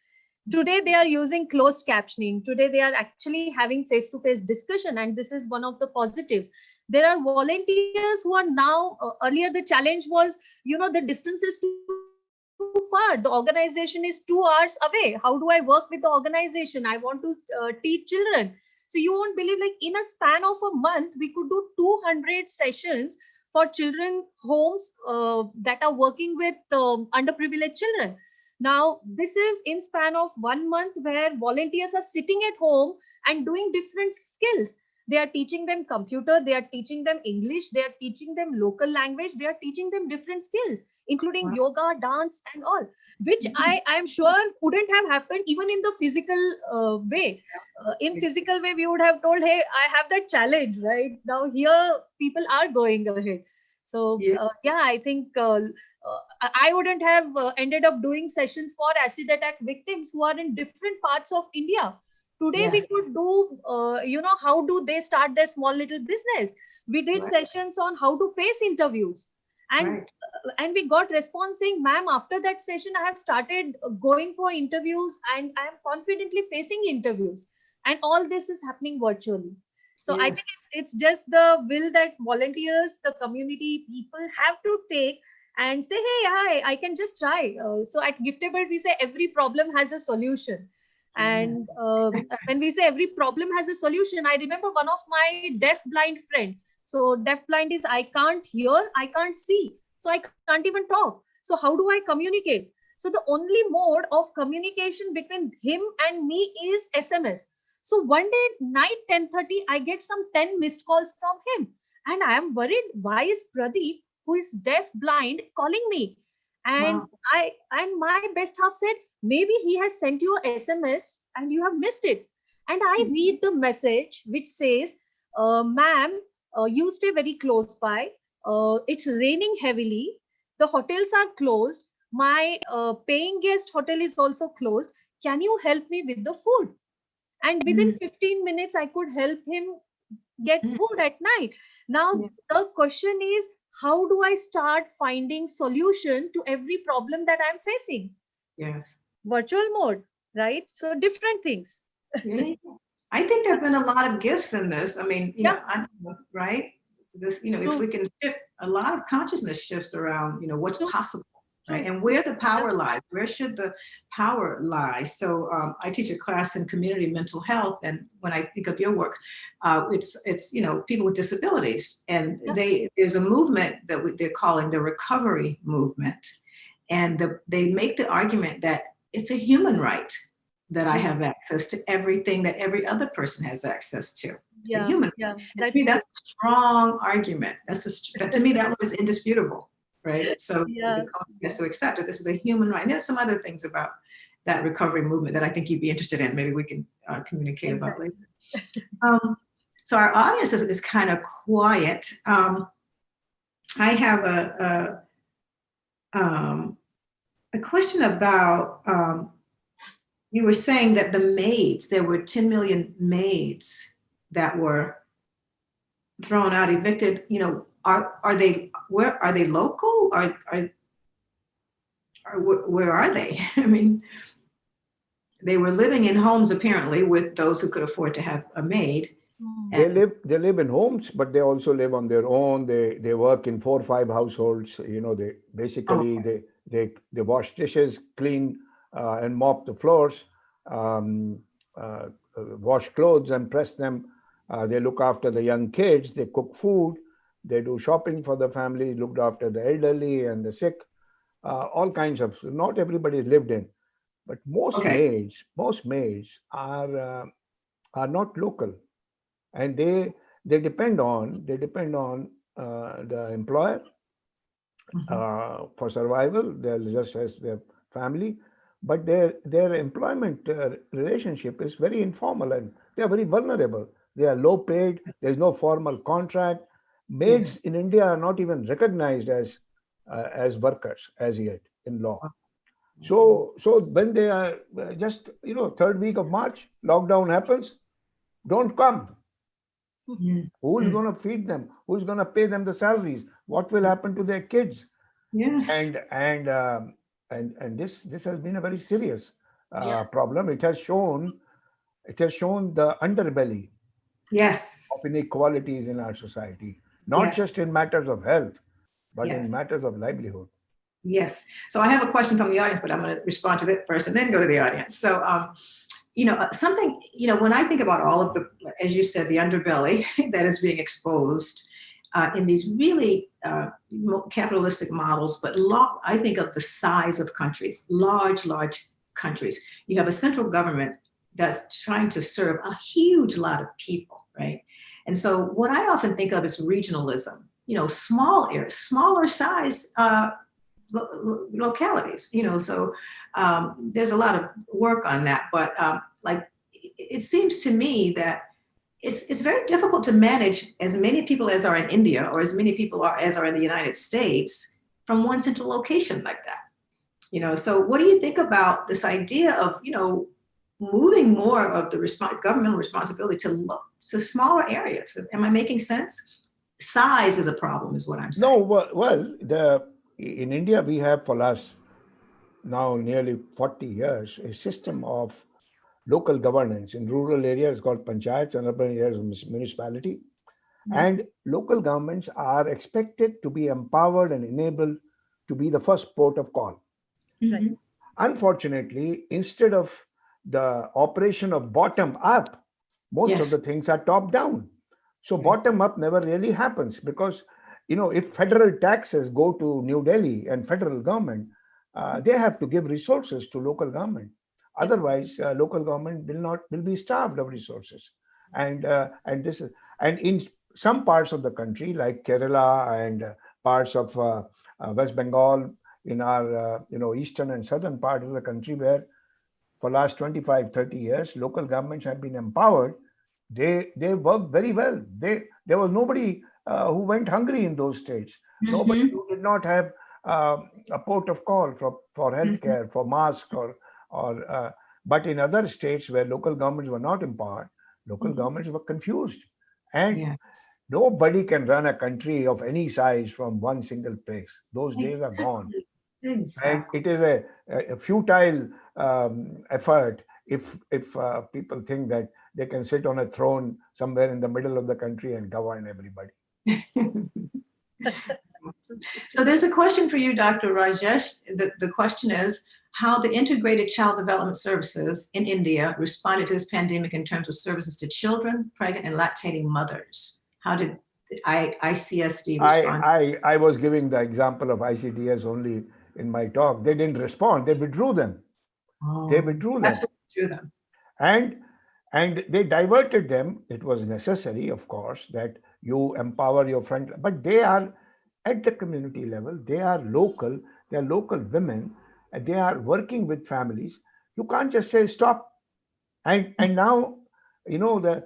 Today, they are using closed captioning. Today, they are actually having face-to-face discussion, and this is one of the positives. There are volunteers who are now, earlier the challenge was, the distance is too far. The organization is 2 hours away. How do I work with the organization? I want to teach children. So you won't believe, like in a span of a month, we could do 200 sessions for children homes that are working with underprivileged children. Now, this is in span of 1 month where volunteers are sitting at home and doing different skills. They are teaching them computer, they are teaching them English, they are teaching them local language, they are teaching them different skills, including yoga, dance, and all, which I am sure wouldn't have happened even in the physical way. In physical way, we would have told, hey, I have that challenge, right? Now here, people are going ahead. So I think I wouldn't have ended up doing sessions for acid attack victims who are in different parts of India. Today, we could do, how do they start their small little business? We did sessions on how to face interviews. And we got response saying, ma'am, after that session, I have started going for interviews and I am confidently facing interviews. And all this is happening virtually. So I think it's just the will that volunteers, the community people have to take and say, hey, I can just try. So at Giftable, we say every problem has a solution. And when we say every problem has a solution, I remember one of my deaf-blind friend. So deaf-blind is I can't hear, I can't see. So I can't even talk. So how do I communicate? So the only mode of communication between him and me is SMS. So one day, night 10:30, I get some 10 missed calls from him. And I am worried, why is Pradeep, who is deaf-blind, calling me? And my best half said, maybe he has sent you an SMS and you have missed it. And I read the message which says, ma'am, you stay very close by. It's raining heavily. The hotels are closed. My paying guest hotel is also closed. Can you help me with the food? And within 15 minutes, I could help him get food at night. Now, the question is, how do I start finding solution to every problem that I'm facing? Yes. Virtual mode, right? So different things. I think there have been a lot of gifts in this. I mean, right? This, if we can shift, a lot of consciousness shifts around, what's possible right? And where the power lies, where should the power lie? So I teach a class in community mental health, and when I think of your work, it's people with disabilities, and there's a movement that they're calling the recovery movement, and they make the argument that it's a human right that I have access to everything that every other person has access to. It's a human. Yeah, That's a strong argument. To me, that one is indisputable, right? So the company has to accept that this is a human right. And there's some other things about that recovery movement that I think you'd be interested in. Maybe we can communicate about later. So our audience is kind of quiet. I have a question about, you were saying that the maids, there were 10 million maids that were thrown out, evicted. Are they local? Where are they? I mean, they were living in homes apparently with those who could afford to have a maid. They live in homes, but they also live on their own. They work in 4 or 5 households. They basically they wash dishes, clean and mop the floors, wash clothes and press them. They look after the young kids. They cook food. They do shopping for the family, looked after the elderly and the sick, all kinds of. Not everybody is lived in, but most maids are not local, and they depend on the employer for survival. They're just as their family, but their employment relationship is very informal, and they are very vulnerable. They are low paid. There's no formal contract. Maids in India are not even recognized as workers as yet in law. So when they are just 3rd week of March, lockdown happens, don't come. Who is going to feed them? Who is going to pay them the salaries? What will happen to their kids? Yes. And this has been a very serious problem. It has shown the underbelly of inequalities in our society, not just in matters of health, but in matters of livelihood. Yes. So I have a question from the audience, but I'm going to respond to that first and then go to the audience. So, something, when I think about all of the, as you said, the underbelly that is being exposed in these really capitalistic models, but I think of the size of countries, large countries. You have a central government that's trying to serve a huge lot of people, right? And so what I often think of is regionalism, small areas, smaller size localities, so there's a lot of work on that, but it seems to me that it's very difficult to manage as many people as are in India or as many people as are in the United States from one central location like that. So what do you think about this idea of moving more of the governmental responsibility to smaller areas? Am I making sense? Size is a problem, is what I'm saying. No, in India, we have for last now nearly 40 years a system of local governance. In rural areas called panchayats, and urban areas municipality. And local governments are expected to be empowered and enabled to be the first port of call. Unfortunately, instead of the operation of bottom up, most of the things are top down. So bottom up never really happens, because if federal taxes go to New Delhi and federal government, they have to give resources to local government. Otherwise, local government will be starved of resources. And in some parts of the country, like Kerala and parts of West Bengal, in our eastern and southern part of the country, where for last 25-30 years, local governments have been empowered. They worked very well. There was nobody who went hungry in those states. Nobody who did not have a port of call for healthcare, for masks, but in other states where local governments were not empowered, local governments were confused, and nobody can run a country of any size from one single place. Those days are gone. And it is a futile effort if people think that they can sit on a throne somewhere in the middle of the country and govern everybody. So there's a question for you, Dr. Rajesh. The question is how the integrated child development services in India responded to this pandemic in terms of services to children, pregnant and lactating mothers. How did ICSD respond? I was giving the example of ICDS only in my talk. They didn't respond. They withdrew them. They withdrew them. That's what withdrew them. And they diverted them. It was necessary, of course, that you empower your front, but they are at the community level. They are local women, and they are working with families. You can't just say stop. And now, you know, the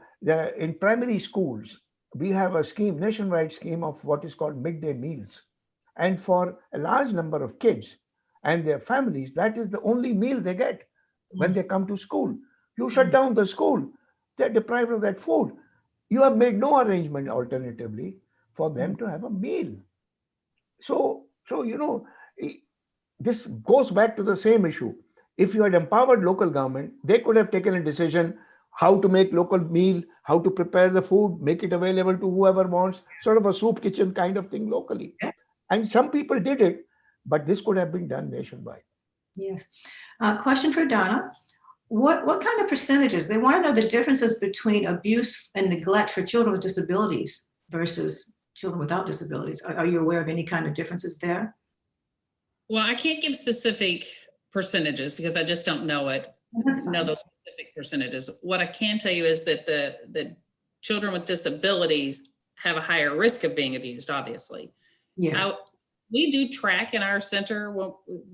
in primary schools, we have a scheme, nationwide scheme of what is called midday meals. And for a large number of kids and their families, that is the only meal they get when they come to school. You shut down the school, they're deprived of that food. You have made no arrangement alternatively for them to have a meal. So you know, this goes back to the same issue. If you had empowered local government, they could have taken a decision how to make local meal, how to prepare the food, make it available to whoever wants, sort of a soup kitchen kind of thing locally. And some people did it, but this could have been done nationwide. Yes. Question for Donna. What kind of percentages? They want to know the differences between abuse and neglect for children with disabilities versus children without disabilities. Are you aware of any kind of differences there? Well, I can't give specific percentages because I just don't know it. Know those specific percentages. What I can tell you is that the children with disabilities have a higher risk of being abused, obviously. Yes. We do track in our center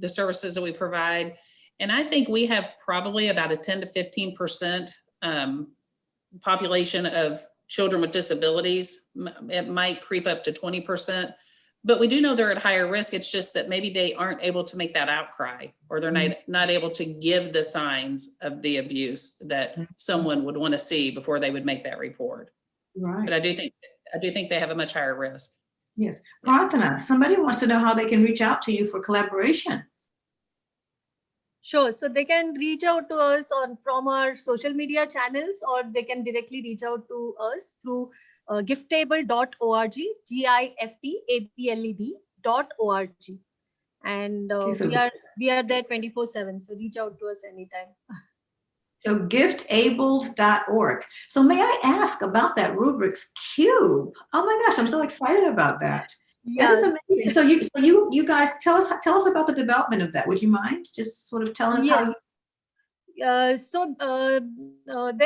the services that we provide. And I think we have probably about a 10 to 15% population of children with disabilities. It might creep up to 20%, but we do know they're at higher risk. It's just that maybe they aren't able to make that outcry, or they're not able to give the signs of the abuse that someone would want to see before they would make that report. Right. But I do think they have a much higher risk. Yes. Pratana, somebody wants to know how they can reach out to you for collaboration. Sure. So they can reach out to us from our social media channels, or they can directly reach out to us through giftable.org, giftable.org. And we are there 24/7. So reach out to us anytime. So giftabled.org. So may I ask about that rubrics cube? Oh my gosh, I'm so excited about that. Yeah. That is amazing. So you guys tell us about the development of that. Would you mind just sort of telling us how you? There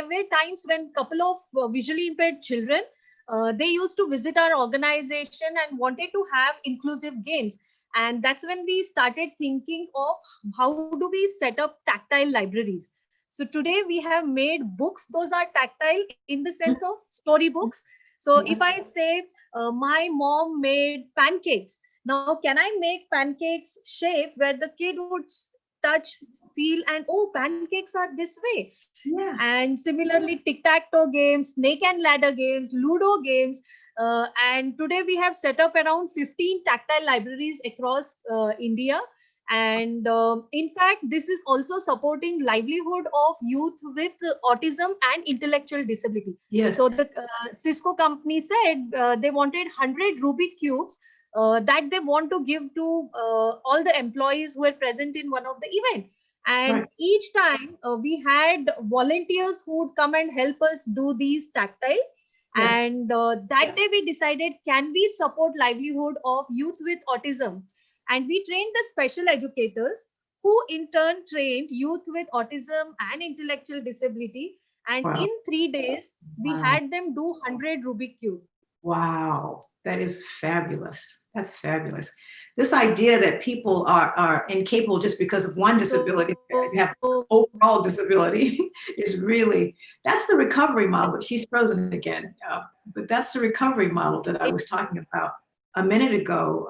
were times when a couple of visually impaired children, they used to visit our organization and wanted to have inclusive games. And that's when we started thinking of how do we set up tactile libraries. So today we have made books. Those are tactile in the sense of storybooks. So if I say, my mom made pancakes. Now, can I make pancakes shape where the kid would touch, feel, and oh, pancakes are this way. Yeah. And similarly, tic-tac-toe games, snake and ladder games, Ludo games. And today we have set up around 15 tactile libraries across India. And in fact, this is also supporting livelihood of youth with autism and intellectual disability. Yes. So the Cisco company said they wanted 100 Rubik cubes that they want to give to all the employees who were present in one of the event. And each time we had volunteers who would come and help us do these tactile. Yes. And that day we decided, can we support livelihood of youth with autism? And we trained the special educators who in turn trained youth with autism and intellectual disability. And in 3 days, we had them do 100 Rubik Cube. Wow, that is fabulous. That's fabulous. This idea that people are incapable just because of one disability, they have overall disability is really, that's the recovery model. She's frozen again. But that's the recovery model that I was talking about a minute ago.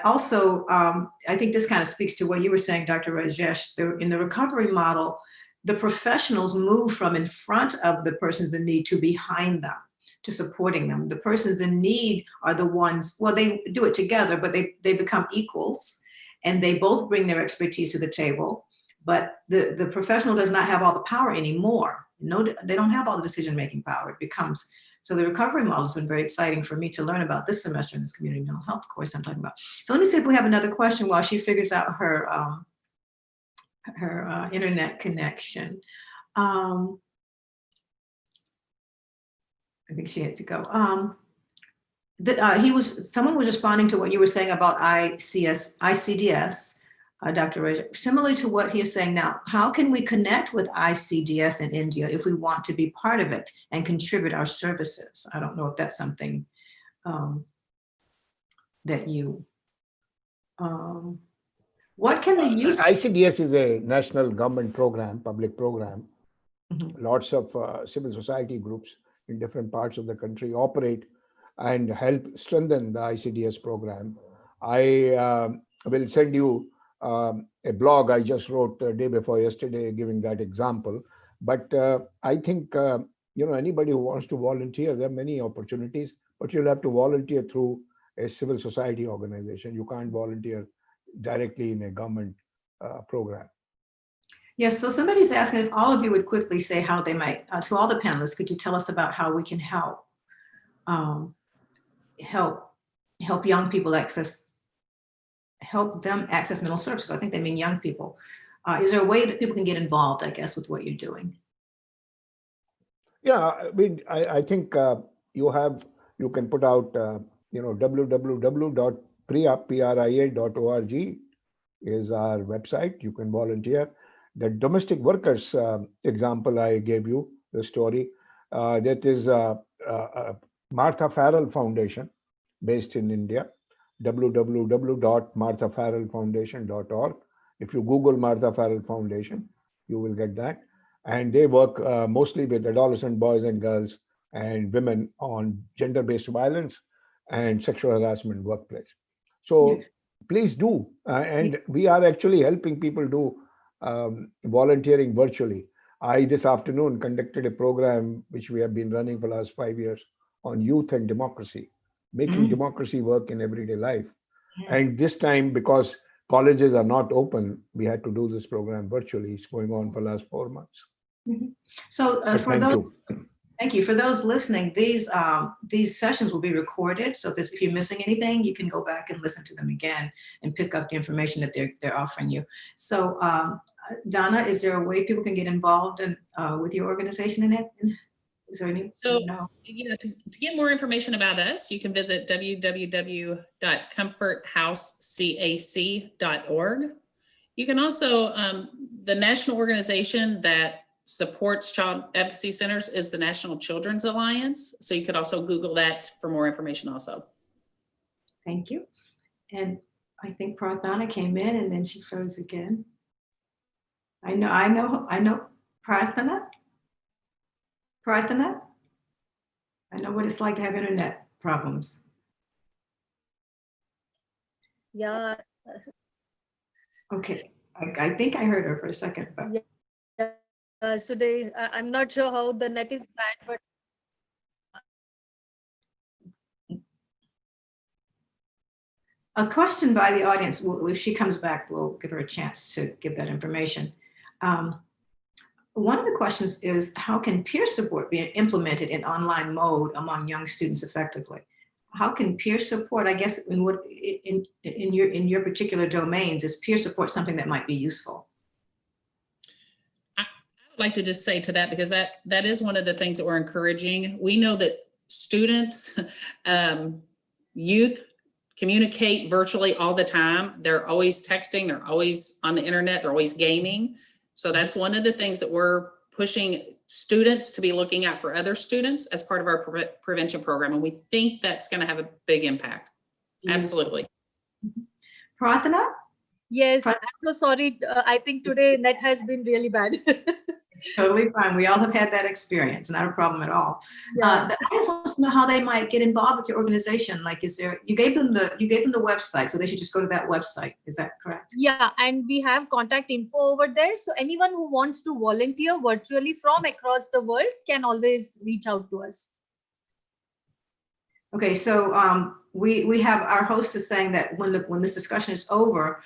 Also, I think this kind of speaks to what you were saying, Dr. Rajesh. In the recovery model, the professionals move from in front of the persons in need to behind them, to supporting them. The persons in need are the ones, well, they do it together, but they become equals, and they both bring their expertise to the table. But the professional does not have all the power anymore. No, they don't have all the decision-making power. It becomes So the recovery model has been very exciting for me to learn about this semester in this community mental health course I'm talking about. So let me see if we have another question while she figures out her internet connection. I think she had to go. Someone was responding to what you were saying about ICDS, Dr. Raja. Similarly to what he is saying now, how can we connect with ICDS in India if we want to be part of it and contribute our services? I don't know if that's something that you, what can the youth? ICDS is a national government program, public program. Mm-hmm. Lots of civil society groups in different parts of the country operate and help strengthen the ICDS program. I will send you a blog I just wrote the day before yesterday giving that example. But I think, anybody who wants to volunteer, there are many opportunities, but you'll have to volunteer through a civil society organization. You can't volunteer directly in a government program. Yes, so somebody's asking if all of you would quickly say how they might, to all the panelists, could you tell us about how we can help young people help them access mental services? I think they mean young people. Is there a way that people can get involved, I guess, with what you're doing? Yeah, I think you can put out, www.priya.org is our website. You can volunteer. The domestic workers example I gave you, the story, that is Martha Farrell Foundation based in India, www.marthafarrellfoundation.org. If you Google Martha Farrell Foundation, you will get that. And they work mostly with adolescent boys and girls and women on gender-based violence and sexual harassment workplace. So please do. And we are actually helping people do volunteering virtually. I, this afternoon, conducted a program which we have been running for the last 5 years on youth and democracy, making democracy work in everyday life. And this time, because colleges are not open, we had to do this program virtually. It's going on for the last 4 months. So thank you. For those listening, these sessions will be recorded. So if you're missing anything, you can go back and listen to them again and pick up the information that they're offering you. So Donna, is there a way people can get involved with your organization in it? Is there any? So, to get more information about us, you can visit www.comforthousecac.org. You can also, the national organization that supports child advocacy centers is the National Children's Alliance. So you could also Google that for more information also. Thank you. And I think Prarthana came in and then she froze again. I know Prarthana. Prarthana? I know what it's like to have internet problems. Yeah. Okay, I think I heard her for a second, but. Yeah. So I'm not sure how the net is bad, but. A question by the audience, if she comes back, we'll give her a chance to give that information. One of the questions is, how can peer support be implemented in online mode among young students effectively? How can peer support, I guess, in your particular domains, is peer support something that might be useful? I would like to just say to that, because that is one of the things that we're encouraging. We know that students, youth communicate virtually all the time. They're always texting, they're always on the internet, they're always gaming. So that's one of the things that we're pushing students to be looking out for other students as part of our prevention program. And we think that's going to have a big impact. Absolutely. Prarthana? Yes, I'm so sorry. I think today net has been really bad. It's totally fine. We all have had that experience. Not a problem at all. Yeah. The audience wants to know how they might get involved with your organization. Like, you gave them the website, so they should just go to that website. Is that correct? Yeah, and we have contact info over there. So anyone who wants to volunteer virtually from across the world can always reach out to us. Okay, so we have our host is saying that when this discussion is over,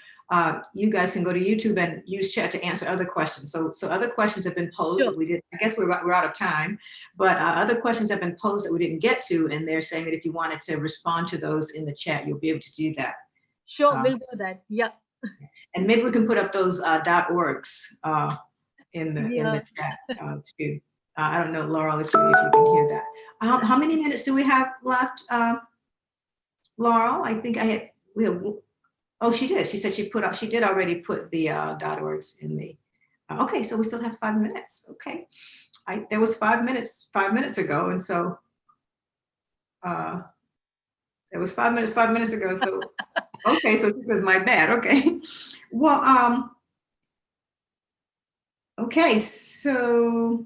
you guys can go to YouTube and use chat to answer other questions. So other questions have been posed that we did. I guess we're out of time, but other questions have been posed that we didn't get to, and they're saying that if you wanted to respond to those in the chat, you'll be able to do that. Sure, we'll do that. Yeah. And maybe we can put up those .orgs in the chat too. I don't know, Laurel, if you can hear that. How many minutes do we have left, Laurel? I think we have. Oh, she did. She said she did already put the .orgs in the. Okay, so we still have 5 minutes. Okay, there was 5 minutes ago, and so there was 5 minutes ago. So okay, so she says my bad. Okay, well, okay, so.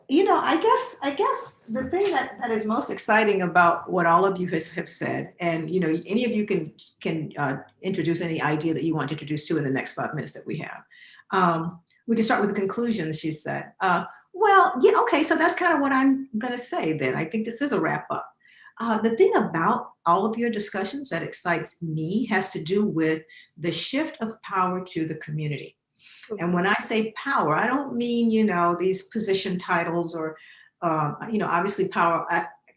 You know, I guess the thing that is most exciting about what all of you have said, and you know, any of you can introduce any idea that you want to introduce to in the next 5 minutes that we have. We can start with the conclusions. She said, well, yeah, okay, so that's kind of what I'm going to say then. I think this is a wrap up. The thing about all of your discussions that excites me has to do with the shift of power to the community. And when I say power, I don't mean, you know, these position titles or, you know, obviously power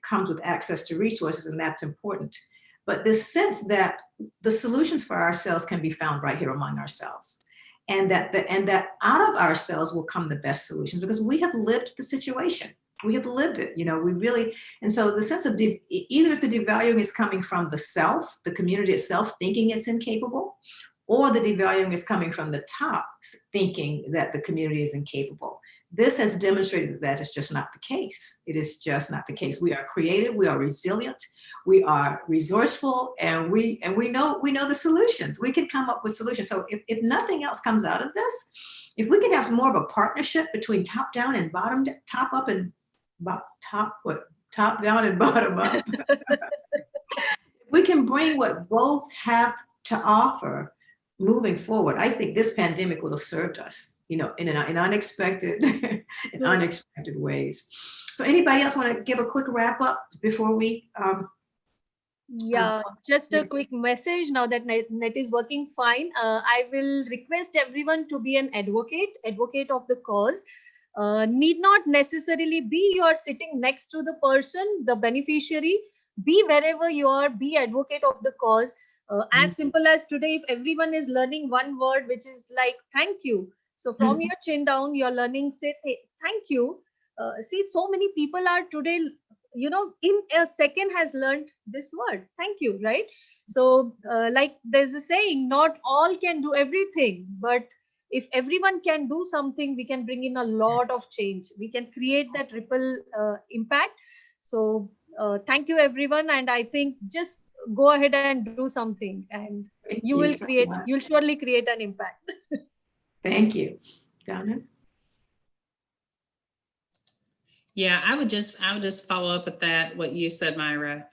comes with access to resources, and that's important. But this sense that the solutions for ourselves can be found right here among ourselves. And that out of ourselves will come the best solutions, because we have lived the situation. We have lived it, you know, we really, and so the sense of either if the devaluing is coming from the self, the community itself thinking it's incapable, or the devaluing is coming from the top thinking that the community is incapable. This has demonstrated that it's just not the case. It is just not the case. We are creative, we are resilient, we are resourceful, and we know the solutions. We can come up with solutions. So if nothing else comes out of this, if we can have more of a partnership between top down and top down and bottom up, we can bring what both have to offer. Moving forward, I think this pandemic will have served us, you know, in unexpected, in unexpected ways. So, anybody else want to give a quick wrap up before we? Yeah, just a quick message now that net is working fine. I will request everyone to be an advocate of the cause. Need not necessarily be you are sitting next to the person, the beneficiary. Be wherever you are. Be advocate of the cause. As simple as today, if everyone is learning one word, which is like thank you. So from your chin down, you're learning, say thank you. See, so many people are today, you know, in a second has learned this word, thank you, right? So like there's a saying, not all can do everything, but if everyone can do something, we can bring in a lot of change. We can create that ripple impact. So thank you, everyone. And I think just go ahead and do something, and you'll surely create an impact. Thank you. Donna? Yeah, I would just follow up with that, what you said, Myra.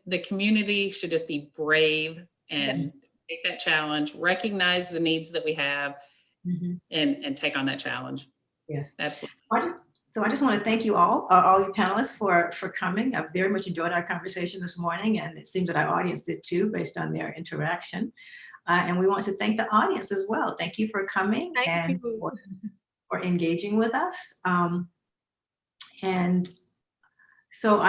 The community should just be brave and take that challenge, recognize the needs that we have, and take on that challenge. Yes, absolutely. So I just want to thank you all you panelists for coming. I've very much enjoyed our conversation this morning, and it seems that our audience did too, based on their interaction. And we want to thank the audience as well. Thank you for coming and for engaging with us. And so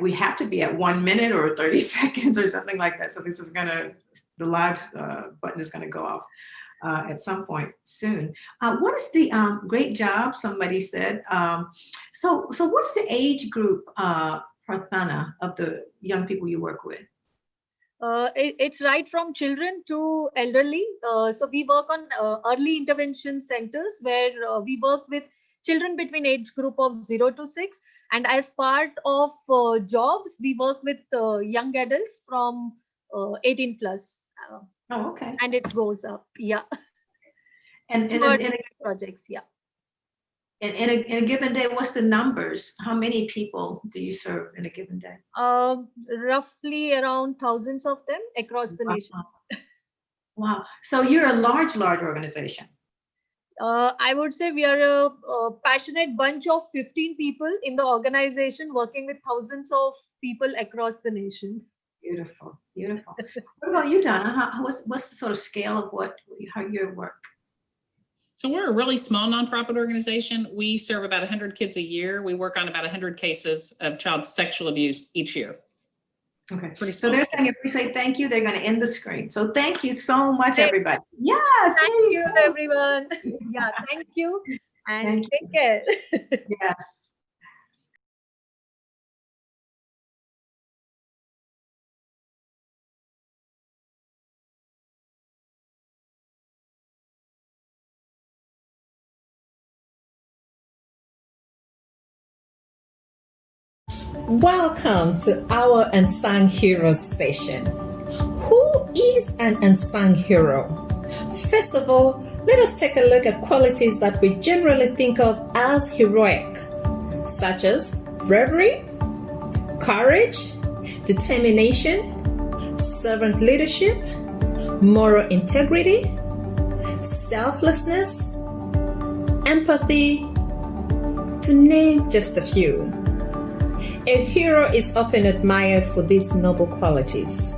we have to be at 1 minute or 30 seconds or something like that. So this is the live button is gonna go off at some point soon. What is the great job? Somebody said. So what's the age group, Prathana, of the young people you work with? It's right from children to elderly. So we work on early intervention centers where we work with children between age group of 0 to 6. And as part of jobs, we work with young adults from 18 plus. Oh, okay. And it goes up, yeah. And projects, yeah. In a given day, what's the numbers? How many people do you serve in a given day? Roughly around thousands of them across the nation. Wow. So you're a large organization. I would say we are a passionate bunch of 15 people in the organization working with thousands of people across the nation. Beautiful, beautiful. What about you, Donna? What's the sort of scale of how your work? So we're a really small nonprofit organization. We serve about 100 kids a year. We work on about 100 cases of child sexual abuse each year. Okay. Pretty So small they're scale. saying if we say thank you, they're going to end the screen. So thank you so much, everybody. Yes. Thank you, everyone. Yeah, thank you. And Thank take care. Yes. Welcome to our Unsung Heroes session. Who is an unsung hero? First of all, let us take a look at qualities that we generally think of as heroic, such as bravery, courage, determination, servant leadership, moral integrity, selflessness, empathy, to name just a few. A hero is often admired for these noble qualities.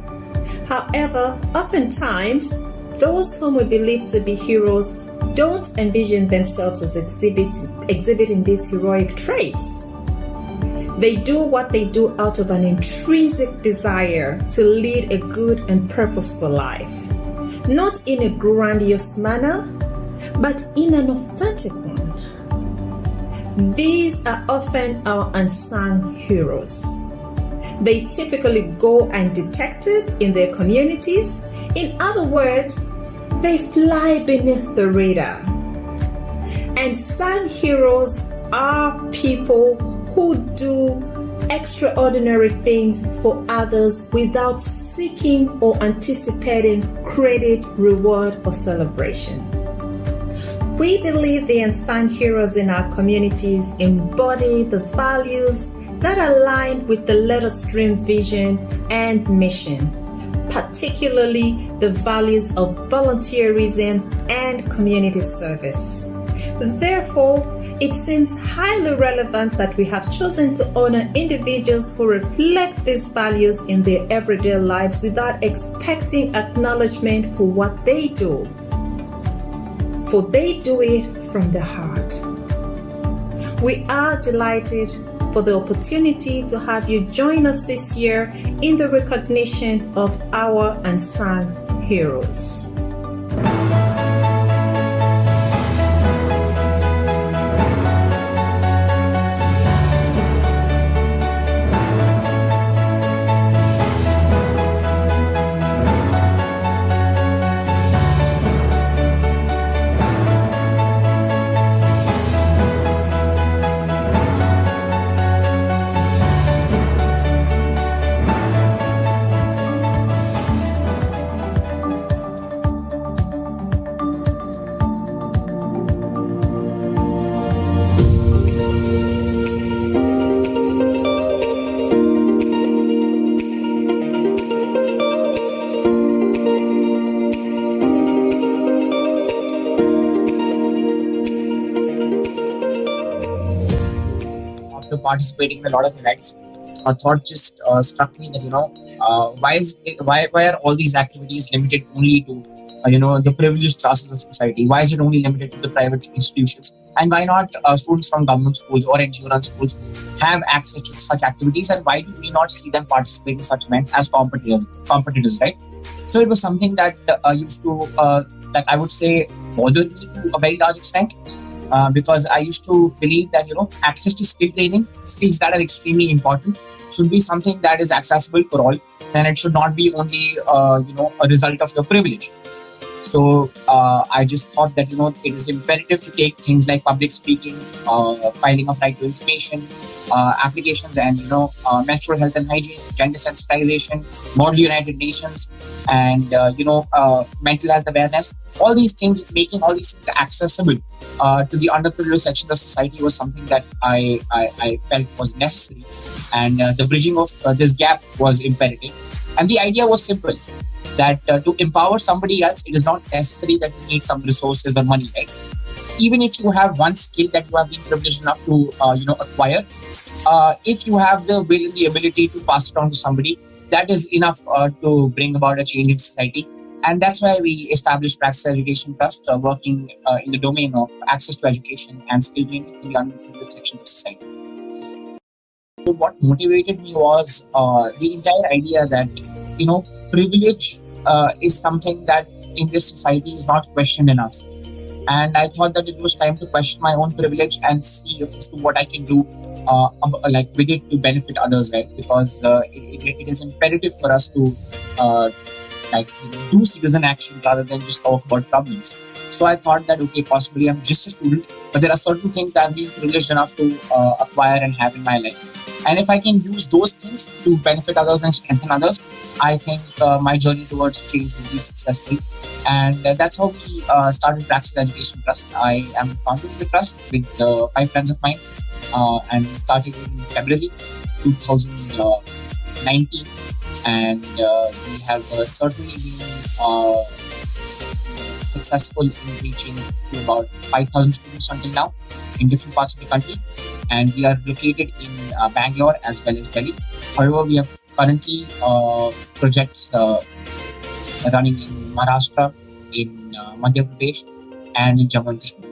However, oftentimes, those whom we believe to be heroes don't envision themselves as exhibiting these heroic traits. They do what they do out of an intrinsic desire to lead a good and purposeful life, not in a grandiose manner, but in an authentic one. These are often our unsung heroes. They typically go undetected in their communities. In other words, they fly beneath the radar. Unsung heroes are people who do extraordinary things for others without seeking or anticipating credit, reward, or celebration. We believe the unsung heroes in our communities embody the values that align with the Let Us Dream vision and mission, particularly the values of volunteerism and community service. Therefore, it seems highly relevant that we have chosen to honor individuals who reflect these values in their everyday lives without expecting acknowledgement for what they do. For they do it from the heart. We are delighted for the opportunity to have you join us this year in the recognition of our unsung heroes. Participating in a lot of events, a thought just struck me that why are all these activities limited only to the privileged classes of society? Why is it only limited to the private institutions? And why not students from government schools or NGO-run schools have access to such activities? And why do we not see them participate in such events as competitors, right? So it was something that used to that I would say bothered me to a very large extent. Because I used to believe that, access to skill training, skills that are extremely important, should be something that is accessible for all. And it should not be only, a result of your privilege. So I just thought that, it is imperative to take things like public speaking, filing of right to information, applications and, menstrual health and hygiene, gender sensitization, Model United Nations, and, mental health awareness. All these things, making all these things accessible to the underprivileged section of society was something that I felt was necessary. And the bridging of this gap was imperative. And the idea was simple, that to empower somebody else, it is not necessary that you need some resources or money, right? even if you have one skill that you have been privileged enough to acquire, if you have the will and the ability to pass it on to somebody, that is enough to bring about a change in society. And that's why we established Praxis Education Trust, working in the domain of access to education and skill training in the underprivileged sections of society. So what motivated me was the entire idea that, privilege is something that in this society is not questioned enough. And I thought that it was time to question my own privilege and see as to what I can do with it to benefit others, right? Because it is imperative for us to do citizen action rather than just talk about problems. So I thought that, okay, possibly I'm just a student, but there are certain things I've been privileged enough to acquire and have in my life. And if I can use those things to benefit others and strengthen others, I think my journey towards change will be successful. And that's how we started Praxis Education Trust. I am founder of the trust with 5 friends of mine, and we started in February 2019. And we have certainly been successful in reaching to about 5,000 students until now in different parts of the country. And we are located in Bangalore as well as Delhi. However, we have currently projects running in Maharashtra, in Madhya Pradesh, and in Jammu and Kashmir.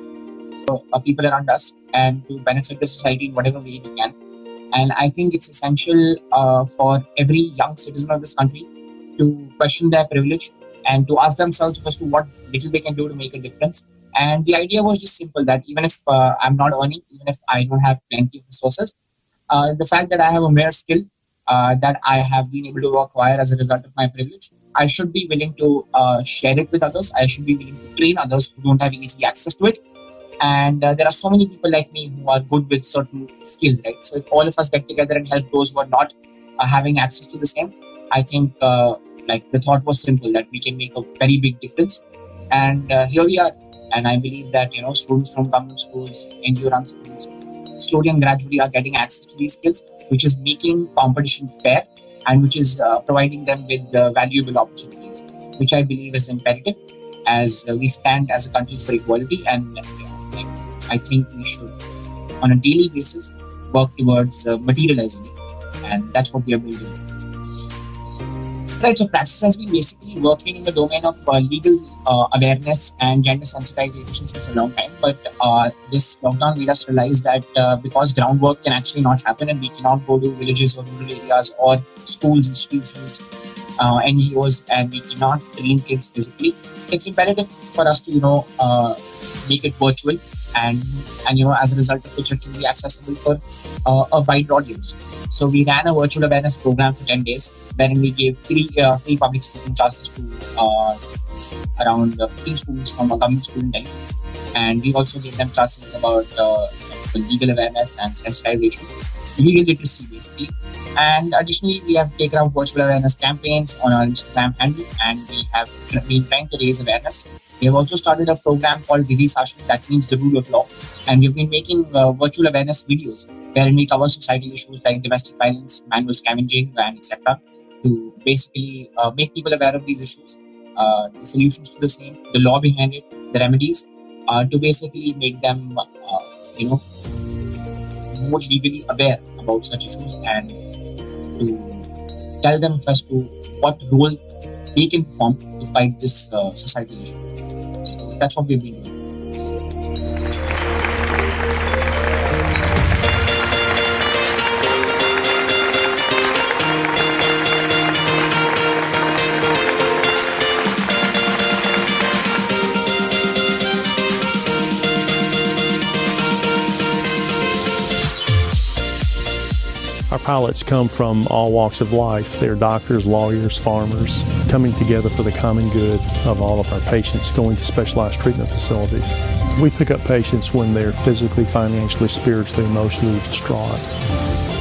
So, people around us, and to benefit the society in whatever way we can. And I think it's essential for every young citizen of this country to question their privilege and to ask themselves as to what little they can do to make a difference. And the idea was just simple, that even if I'm not earning, even if I don't have plenty of resources, the fact that I have a mere skill that I have been able to acquire as a result of my privilege, I should be willing to share it with others. I should be willing to train others who don't have easy access to it. And there are so many people like me who are good with certain skills, right? So if all of us get together and help those who are not having access to the same, I think the thought was simple, that we can make a very big difference. And here we are. And I believe that, students from government schools, NGO run schools, slowly and gradually are getting access to these skills, which is making competition fair and which is providing them with valuable opportunities, which I believe is imperative as we stand as a country for equality. And I think we should, on a daily basis, work towards materializing it. And that's what we are doing. Right, so Praxis has been basically working in the domain of legal awareness and gender sensitization since a long time. But this lockdown made us realize that because groundwork can actually not happen and we cannot go to villages or rural areas or schools, institutions, NGOs, and we cannot train kids physically, it's imperative for us to, make it virtual and as a result of which it can be accessible for a wide audience. So we ran a virtual awareness program for 10 days, wherein we gave free public speaking classes to around 15 students from a government school in Delhi. And we also gave them classes about legal awareness and sensitization, legal literacy basically. And additionally, we have taken out virtual awareness campaigns on our Instagram handle, and we have been trying to raise awareness. We have also started a program called Vidya, that means the rule of law. And we've been making virtual awareness videos wherein we cover societal issues like domestic violence, manual scavenging, and etc. to basically make people aware of these issues, the solutions to the same, the law behind it, the remedies, to basically make them, more legally aware about such issues and to tell them first to what role they can perform to fight this societal issue. So that's what we've been doing. Our pilots come from all walks of life. They're doctors, lawyers, farmers, coming together for the common good of all of our patients going to specialized treatment facilities. We pick up patients when they're physically, financially, spiritually, emotionally distraught.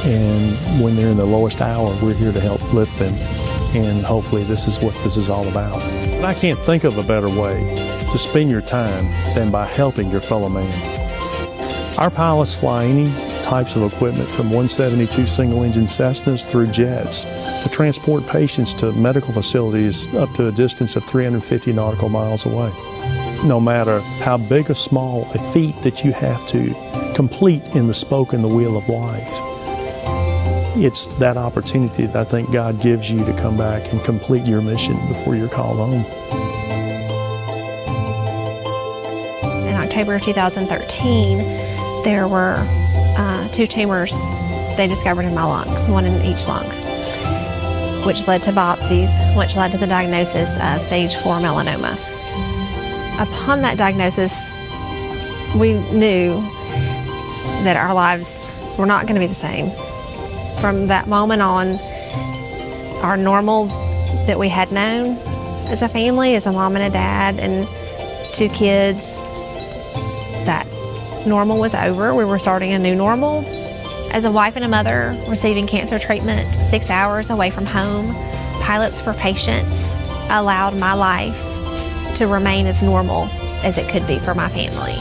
And when they're in their lowest hour, we're here to help lift them. And hopefully this is what this is all about. But I can't think of a better way to spend your time than by helping your fellow man. Our pilots fly any types of equipment from 172 single-engine Cessnas through jets to transport patients to medical facilities up to a distance of 350 nautical miles away. no matter how big or small a feat that you have to complete in the spoke and the wheel of life, it's that opportunity that I think God gives you to come back and complete your mission before you're called home. In October 2013, there were 2 tumors they discovered in my lungs, one in each lung, which led to biopsies, which led to the diagnosis of stage 4 melanoma. Upon that diagnosis, we knew that our lives were not going to be the same. From that moment on, our normal that we had known as a family, as a mom and a dad and 2 kids, that normal was over. We were starting a new normal. As a wife and a mother receiving cancer treatment 6 hours away from home, Pilots for Patients allowed my life to remain as normal as it could be for my family.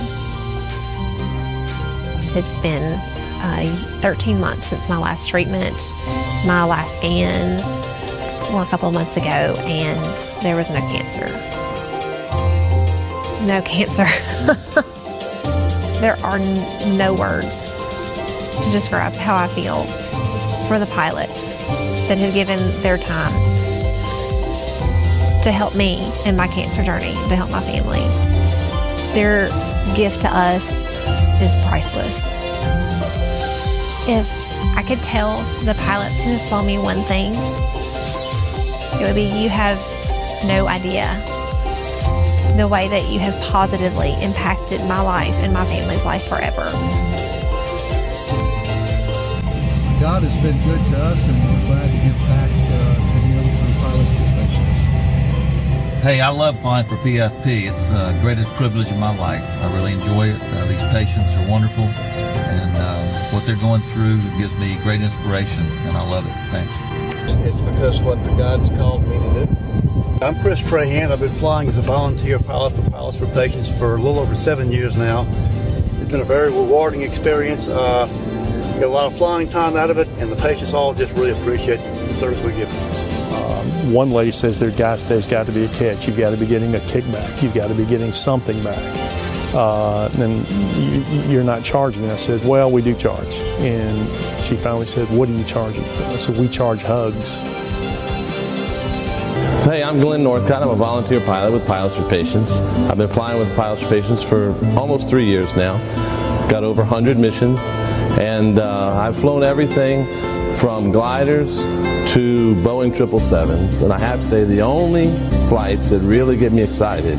It's been 13 months since my last treatment. My last scans were a couple of months ago, and there was no cancer. No cancer. There are no words to describe how I feel for the pilots that have given their time to help me in my cancer journey, to help my family. Their gift to us is priceless. If I could tell the pilots who have told me one thing, it would be, you have no idea the way that you have positively impacted my life and my family's life forever. God has been good to us, and we're glad to give back to Him through Pilots for Patients. Hey, I love flying for PFP. It's the greatest privilege of my life. I really enjoy it. These patients are wonderful, and what they're going through gives me great inspiration, and I love it. Thanks. It's because what God has called me to do. I'm Chris Trahan. I've been flying as a volunteer pilot for Pilots for Patients for a little over 7 years now. It's been a very rewarding experience. Get a lot of flying time out of it, and the patients all just really appreciate the service we give them. One lady says there's got to be a catch. You've got to be getting a kickback. You've got to be getting something back. And you're not charging. I said, well, we do charge. And she finally said, what are you charging? I said, we charge hugs. Hey, I'm Glenn Northcott. I'm a volunteer pilot with Pilots for Patients. I've been flying with Pilots for Patients for almost 3 years now. Got over 100 missions. And I've flown everything from gliders to Boeing 777s. And I have to say, the only flights that really get me excited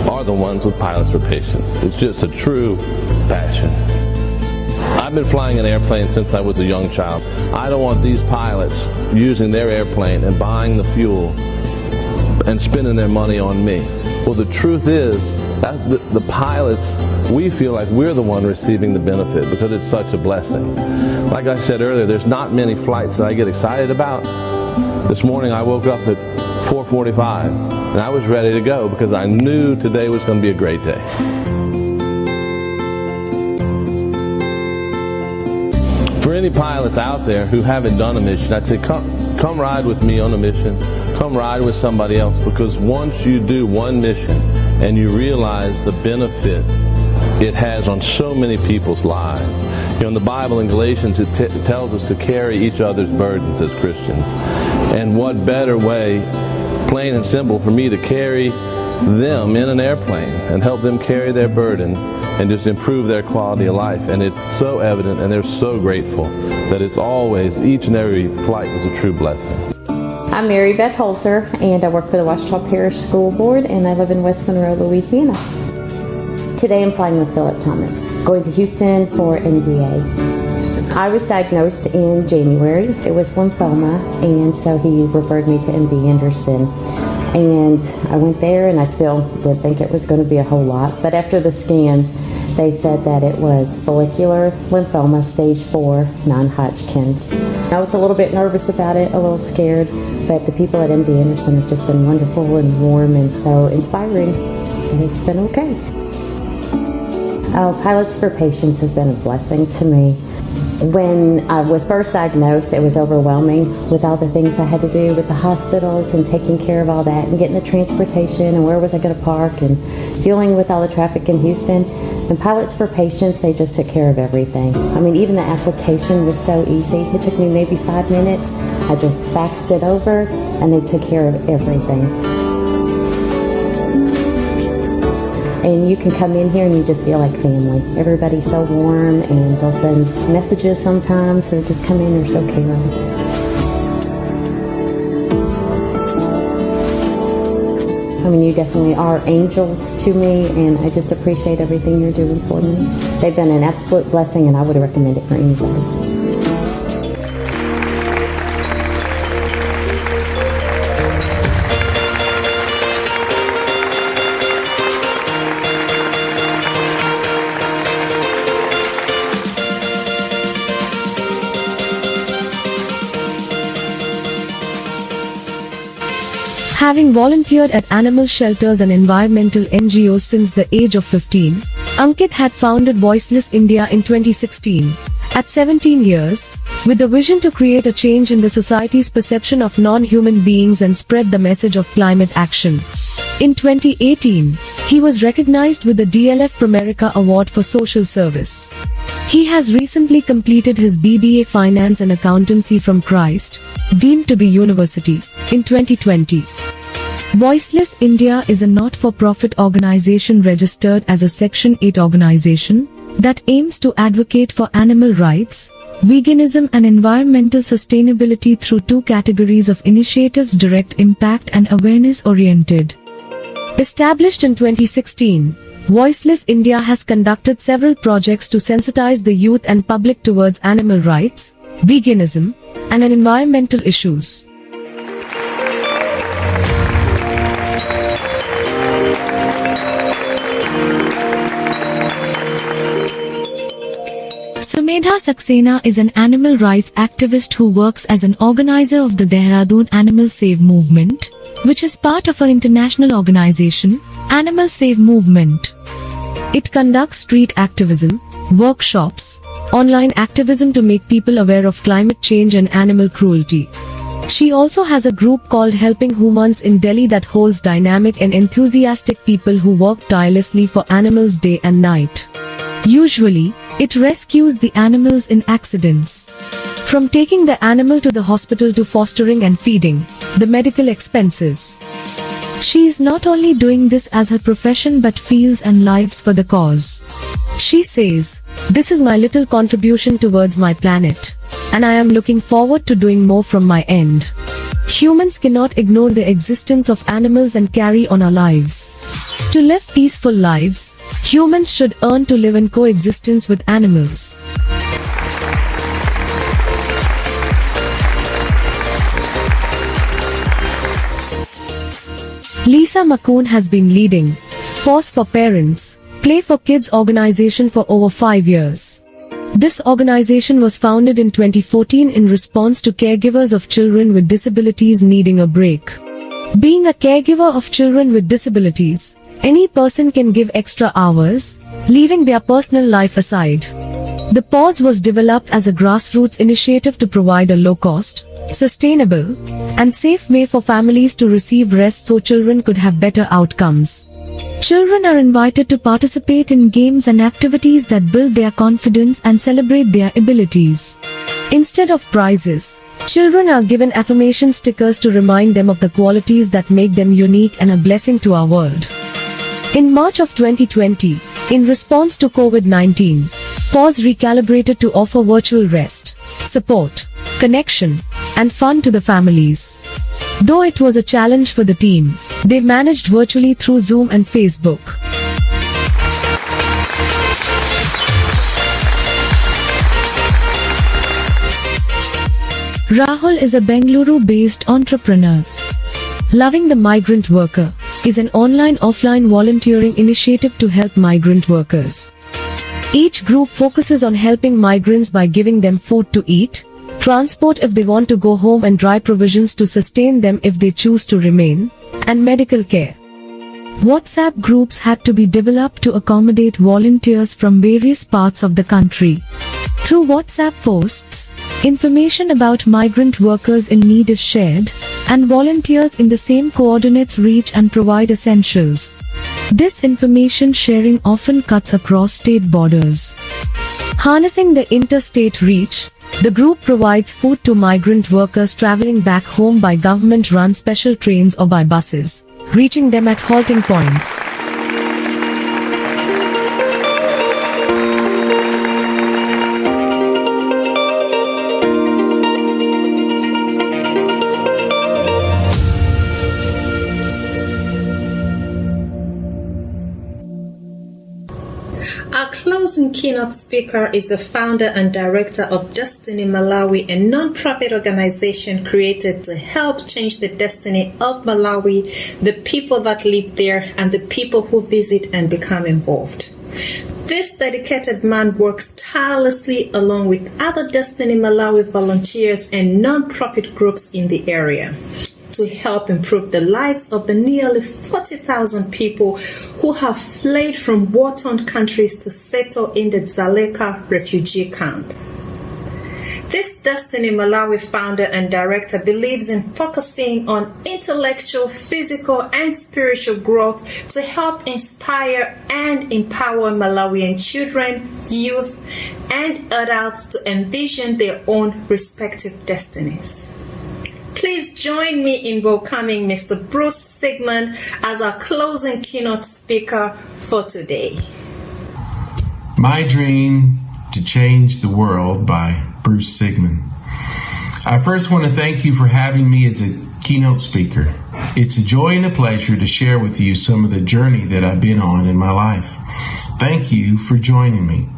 are the ones with Pilots for Patients. It's just a true passion. I've been flying an airplane since I was a young child. I don't want these pilots using their airplane and buying the fuel and spending their money on me. Well, the truth is that the pilots, we feel like we're the one receiving the benefit because it's such a blessing. Like I said earlier, there's not many flights that I get excited about. This morning I woke up at 4:45 and I was ready to go because I knew today was going to be a great day. For any pilots out there who haven't done a mission, I'd say come ride with me on a mission. Come ride with somebody else, because once you do one mission and you realize the benefit it has on so many people's lives. You know, in the Bible in Galatians it tells us to carry each other's burdens as Christians. And what better way, plain and simple, for me to carry them in an airplane and help them carry their burdens and just improve their quality of life. And it's so evident, and they're so grateful that it's always, each and every flight is a true blessing. I'm Mary Beth Holzer, and I work for the Ouachita Parish School Board, and I live in West Monroe, Louisiana. Today I'm flying with Philip Thomas, going to Houston for NDA. I was diagnosed in January. It was lymphoma, and so he referred me to MD Anderson. And I went there, and I still didn't think it was going to be a whole lot. But after the scans, they said that it was follicular lymphoma, stage 4, non-Hodgkin's. I was a little bit nervous about it, a little scared, but the people at MD Anderson have just been wonderful and warm and so inspiring, and it's been okay. Pilots for Patients has been a blessing to me. When I was first diagnosed, it was overwhelming with all the things I had to do with the hospitals and taking care of all that and getting the transportation and where was I going to park and dealing with all the traffic in Houston. And Pilots for Patients, they just took care of everything. I mean, even the application was so easy. It took me maybe 5 minutes. I just faxed it over and they took care of everything. And you can come in here and you just feel like family. Everybody's so warm and they'll send messages sometimes or just come in and are so caring. I mean, you definitely are angels to me and I just appreciate everything you're doing for me. They've been an absolute blessing and I would recommend it for anybody. Having volunteered at animal shelters and environmental NGOs since the age of 15, Ankit had founded Voiceless India in 2016. At 17 years, with the vision to create a change in the society's perception of non-human beings and spread the message of climate action. In 2018, he was recognized with the DLF Pramerica Award for Social Service. He has recently completed his BBA Finance and Accountancy from Christ, deemed to be University, in 2020. Voiceless India is a not-for-profit organization registered as a Section 8 organization that aims to advocate for animal rights, veganism and environmental sustainability through 2 categories of initiatives: direct impact and awareness-oriented. Established in 2016, Voiceless India has conducted several projects to sensitize the youth and public towards animal rights, veganism, and environmental issues. Sumedha Saxena is an animal rights activist who works as an organizer of the Dehradun Animal Save Movement, which is part of an international organization, Animal Save Movement. It conducts street activism, workshops, online activism to make people aware of climate change and animal cruelty. She also has a group called Helping Humans in Delhi that holds dynamic and enthusiastic people who work tirelessly for animals day and night. Usually, it rescues the animals in accidents. From taking the animal to the hospital to fostering and feeding, the medical expenses. She is not only doing this as her profession but feels and lives for the cause. She says, "This is my little contribution towards my planet, and I am looking forward to doing more from my end." Humans cannot ignore the existence of animals and carry on our lives. To live peaceful lives, humans should learn to live in coexistence with animals. Lisa McCoon has been leading Pause for Parents, Play for Kids organization for over 5 years. This organization was founded in 2014 in response to caregivers of children with disabilities needing a break. Being a caregiver of children with disabilities, any person can give extra hours, leaving their personal life aside. The Pause was developed as a grassroots initiative to provide a low-cost, sustainable, and safe way for families to receive rest so children could have better outcomes. Children are invited to participate in games and activities that build their confidence and celebrate their abilities. Instead of prizes, children are given affirmation stickers to remind them of the qualities that make them unique and a blessing to our world. In March of 2020, in response to COVID-19, Pause recalibrated to offer virtual rest, support, connection, and fun to the families. Though it was a challenge for the team, they managed virtually through Zoom and Facebook. Rahul is a Bengaluru-based entrepreneur. Loving the Migrant Worker is an online-offline volunteering initiative to help migrant workers. Each group focuses on helping migrants by giving them food to eat, transport if they want to go home and dry provisions to sustain them if they choose to remain, and medical care. WhatsApp groups had to be developed to accommodate volunteers from various parts of the country. Through WhatsApp posts, information about migrant workers in need is shared, and volunteers in the same coordinates reach and provide essentials. This information sharing often cuts across state borders. Harnessing the interstate reach, the group provides food to migrant workers traveling back home by government-run special trains or by buses, reaching them at halting points. Our closing keynote speaker is the founder and director of Destiny Malawi, a non-profit organization created to help change the destiny of Malawi, the people that live there, and the people who visit and become involved. This dedicated man works tirelessly along with other Destiny Malawi volunteers and non-profit groups in the area to help improve the lives of the nearly 40,000 people who have fled from war-torn countries to settle in the Dzaleka refugee camp. This Destiny Malawi founder and director believes in focusing on intellectual, physical, and spiritual growth to help inspire and empower Malawian children, youth, and adults to envision their own respective destinies. Please join me in welcoming Mr. Bruce Sigmund as our closing keynote speaker for today. My Dream to Change the World by Bruce Sigmund. I first want to thank you for having me as a keynote speaker. It's a joy and a pleasure to share with you some of the journey that I've been on in my life. Thank you for joining me.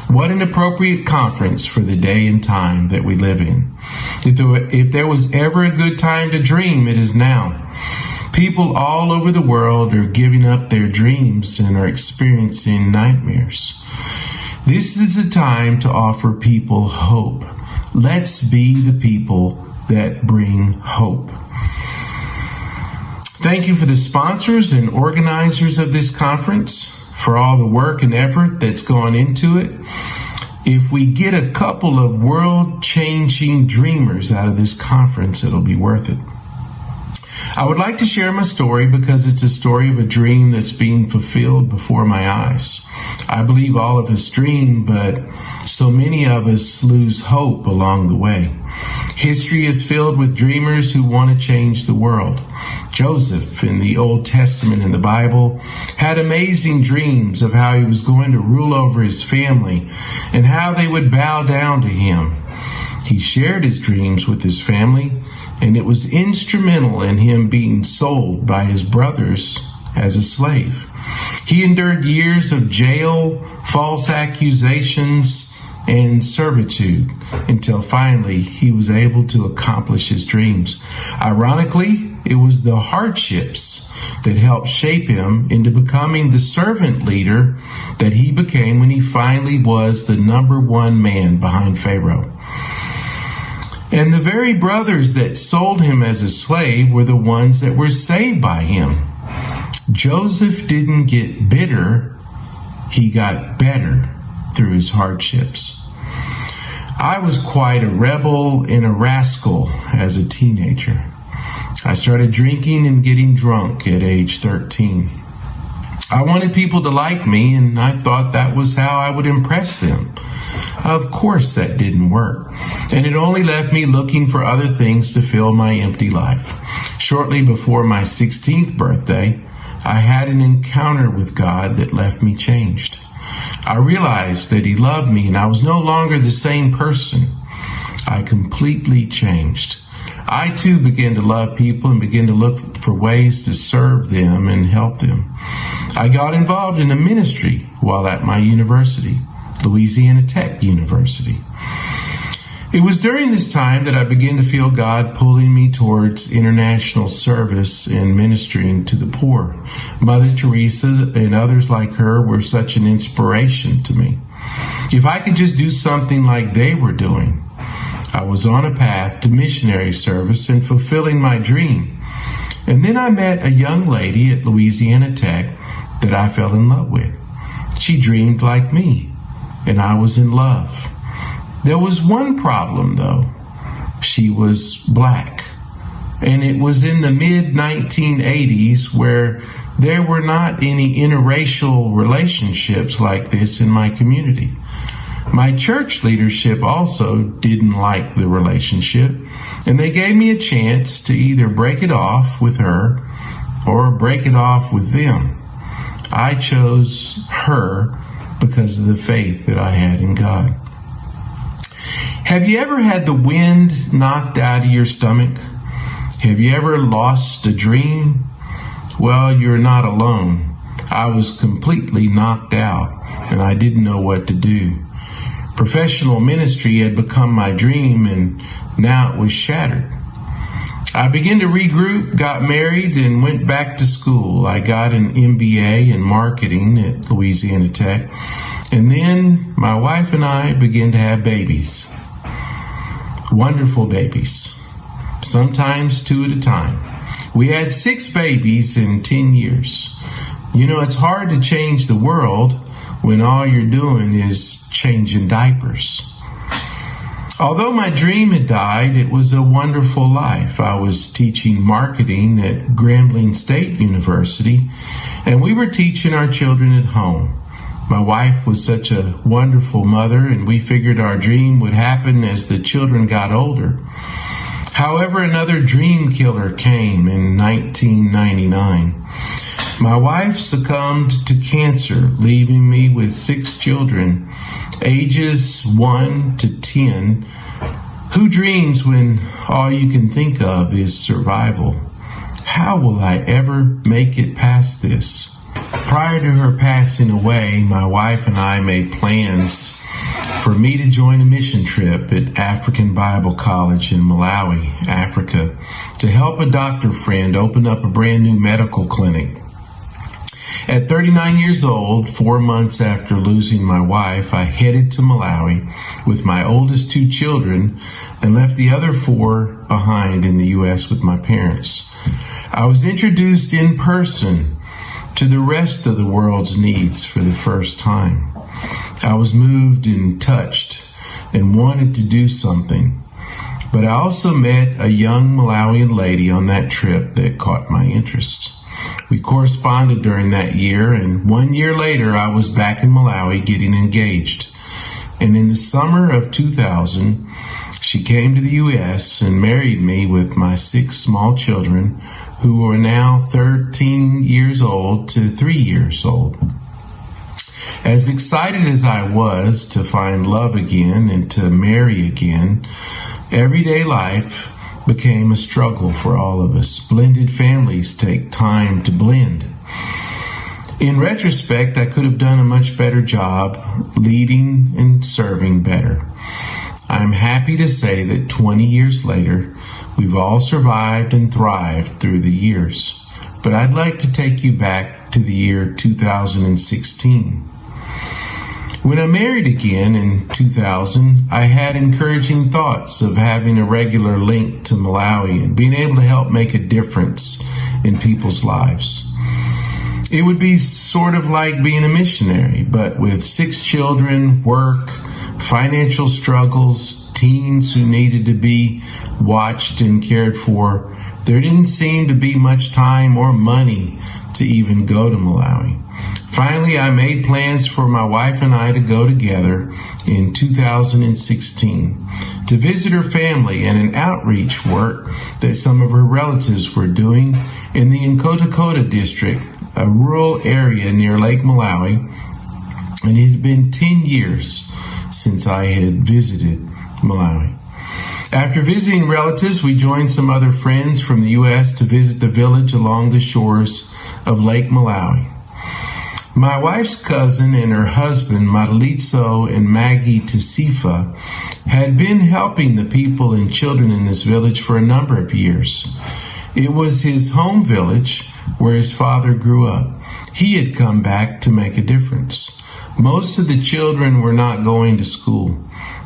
What an appropriate conference for the day and time that we live in. If there was ever a good time to dream, it is now. People all over the world are giving up their dreams and are experiencing nightmares. This is a time to offer people hope. Let's be the people that bring hope. Thank you for the sponsors and organizers of this conference, for all the work and effort that's gone into it. If we get a couple of world-changing dreamers out of this conference, it'll be worth it. I would like to share my story because it's a story of a dream that's being fulfilled before my eyes. I believe all of us dream, but so many of us lose hope along the way. History is filled with dreamers who want to change the world. Joseph in the Old Testament in the Bible had amazing dreams of how he was going to rule over his family and how they would bow down to him. He shared his dreams with his family, and it was instrumental in him being sold by his brothers as a slave. He endured years of jail, false accusations, and servitude until finally he was able to accomplish his dreams. Ironically, it was the hardships that helped shape him into becoming the servant leader that he became when he finally was the #1 man behind Pharaoh. And the very brothers that sold him as a slave were the ones that were saved by him. Joseph didn't get bitter, he got better through his hardships. I was quite a rebel and a rascal as a teenager. I started drinking and getting drunk at age 13. I wanted people to like me, and I thought that was how I would impress them. Of course, that didn't work, and it only left me looking for other things to fill my empty life. Shortly before my 16th birthday, I had an encounter with God that left me changed. I realized that He loved me and I was no longer the same person. I completely changed. I too began to love people and began to look for ways to serve them and help them. I got involved in a ministry while at my university, Louisiana Tech University. It was during this time that I began to feel God pulling me towards international service and ministering to the poor. Mother Teresa and others like her were such an inspiration to me. If I could just do something like they were doing, I was on a path to missionary service and fulfilling my dream. And then I met a young lady at Louisiana Tech that I fell in love with. She dreamed like me, and I was in love. There was one problem, though. She was black. And it was in the mid-1980s where there were not any interracial relationships like this in my community. My church leadership also didn't like the relationship, and they gave me a chance to either break it off with her or break it off with them. I chose her because of the faith that I had in God. Have you ever had the wind knocked out of your stomach? Have you ever lost a dream? Well, you're not alone. I was completely knocked out, and I didn't know what to do. Professional ministry had become my dream, and now it was shattered. I began to regroup, got married, and went back to school. I got an MBA in marketing at Louisiana Tech, and then my wife and I began to have babies. Wonderful babies, sometimes 2 at a time. We had 6 babies in 10 years. You know, it's hard to change the world when all you're doing is changing diapers. Although my dream had died, it was a wonderful life. I was teaching marketing at Grambling State University, and we were teaching our children at home. My wife was such a wonderful mother, and we figured our dream would happen as the children got older. However, another dream killer came in 1999. My wife succumbed to cancer, leaving me with 6 children, ages 1 to 10. Who dreams when all you can think of is survival? How will I ever make it past this? Prior to her passing away, my wife and I made plans for me to join a mission trip at African Bible College in Malawi, Africa, to help a doctor friend open up a brand new medical clinic. At 39 years old, 4 months after losing my wife, I headed to Malawi with my oldest 2 children and left the other 4 behind in the U.S. with my parents. I was introduced in person to the rest of the world's needs for the first time. I was moved and touched and wanted to do something. But I also met a young Malawian lady on that trip that caught my interest. We corresponded during that year, and 1 year later I was back in Malawi getting engaged. And in the summer of 2000, she came to the U.S. and married me with my 6 small children, who are now 13 years old to 3 years old. As excited as I was to find love again and to marry again, everyday life became a struggle for all of us. Blended families take time to blend. In retrospect, I could have done a much better job leading and serving better. I'm happy to say that 20 years later, we've all survived and thrived through the years. But I'd like to take you back to the year 2016. When I married again in 2000, I had encouraging thoughts of having a regular link to Malawi and being able to help make a difference in people's lives. It would be sort of like being a missionary, but with 6 children, work, financial struggles, teens who needed to be watched and cared for. There didn't seem to be much time or money to even go to Malawi. Finally, I made plans for my wife and I to go together in 2016 to visit her family and an outreach work that some of her relatives were doing in the Nkota district, a rural area near Lake Malawi, and it had been 10 years since I had visited Malawi. After visiting relatives, we joined some other friends from the U.S. to visit the village along the shores of Lake Malawi. My wife's cousin and her husband, Madalitso and Maggie Tasifa, had been helping the people and children in this village for a number of years. It was his home village where his father grew up. He had come back to make a difference. Most of the children were not going to school.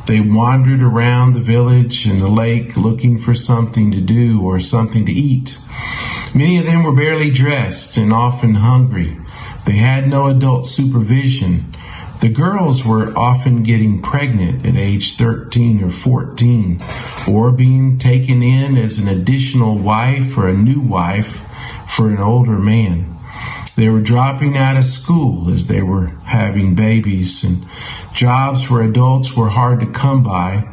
They wandered around the village and the lake looking for something to do or something to eat. Many of them were barely dressed and often hungry. They had no adult supervision. The girls were often getting pregnant at age 13 or 14, or being taken in as an additional wife or a new wife for an older man. They were dropping out of school as they were having babies, and jobs for adults were hard to come by.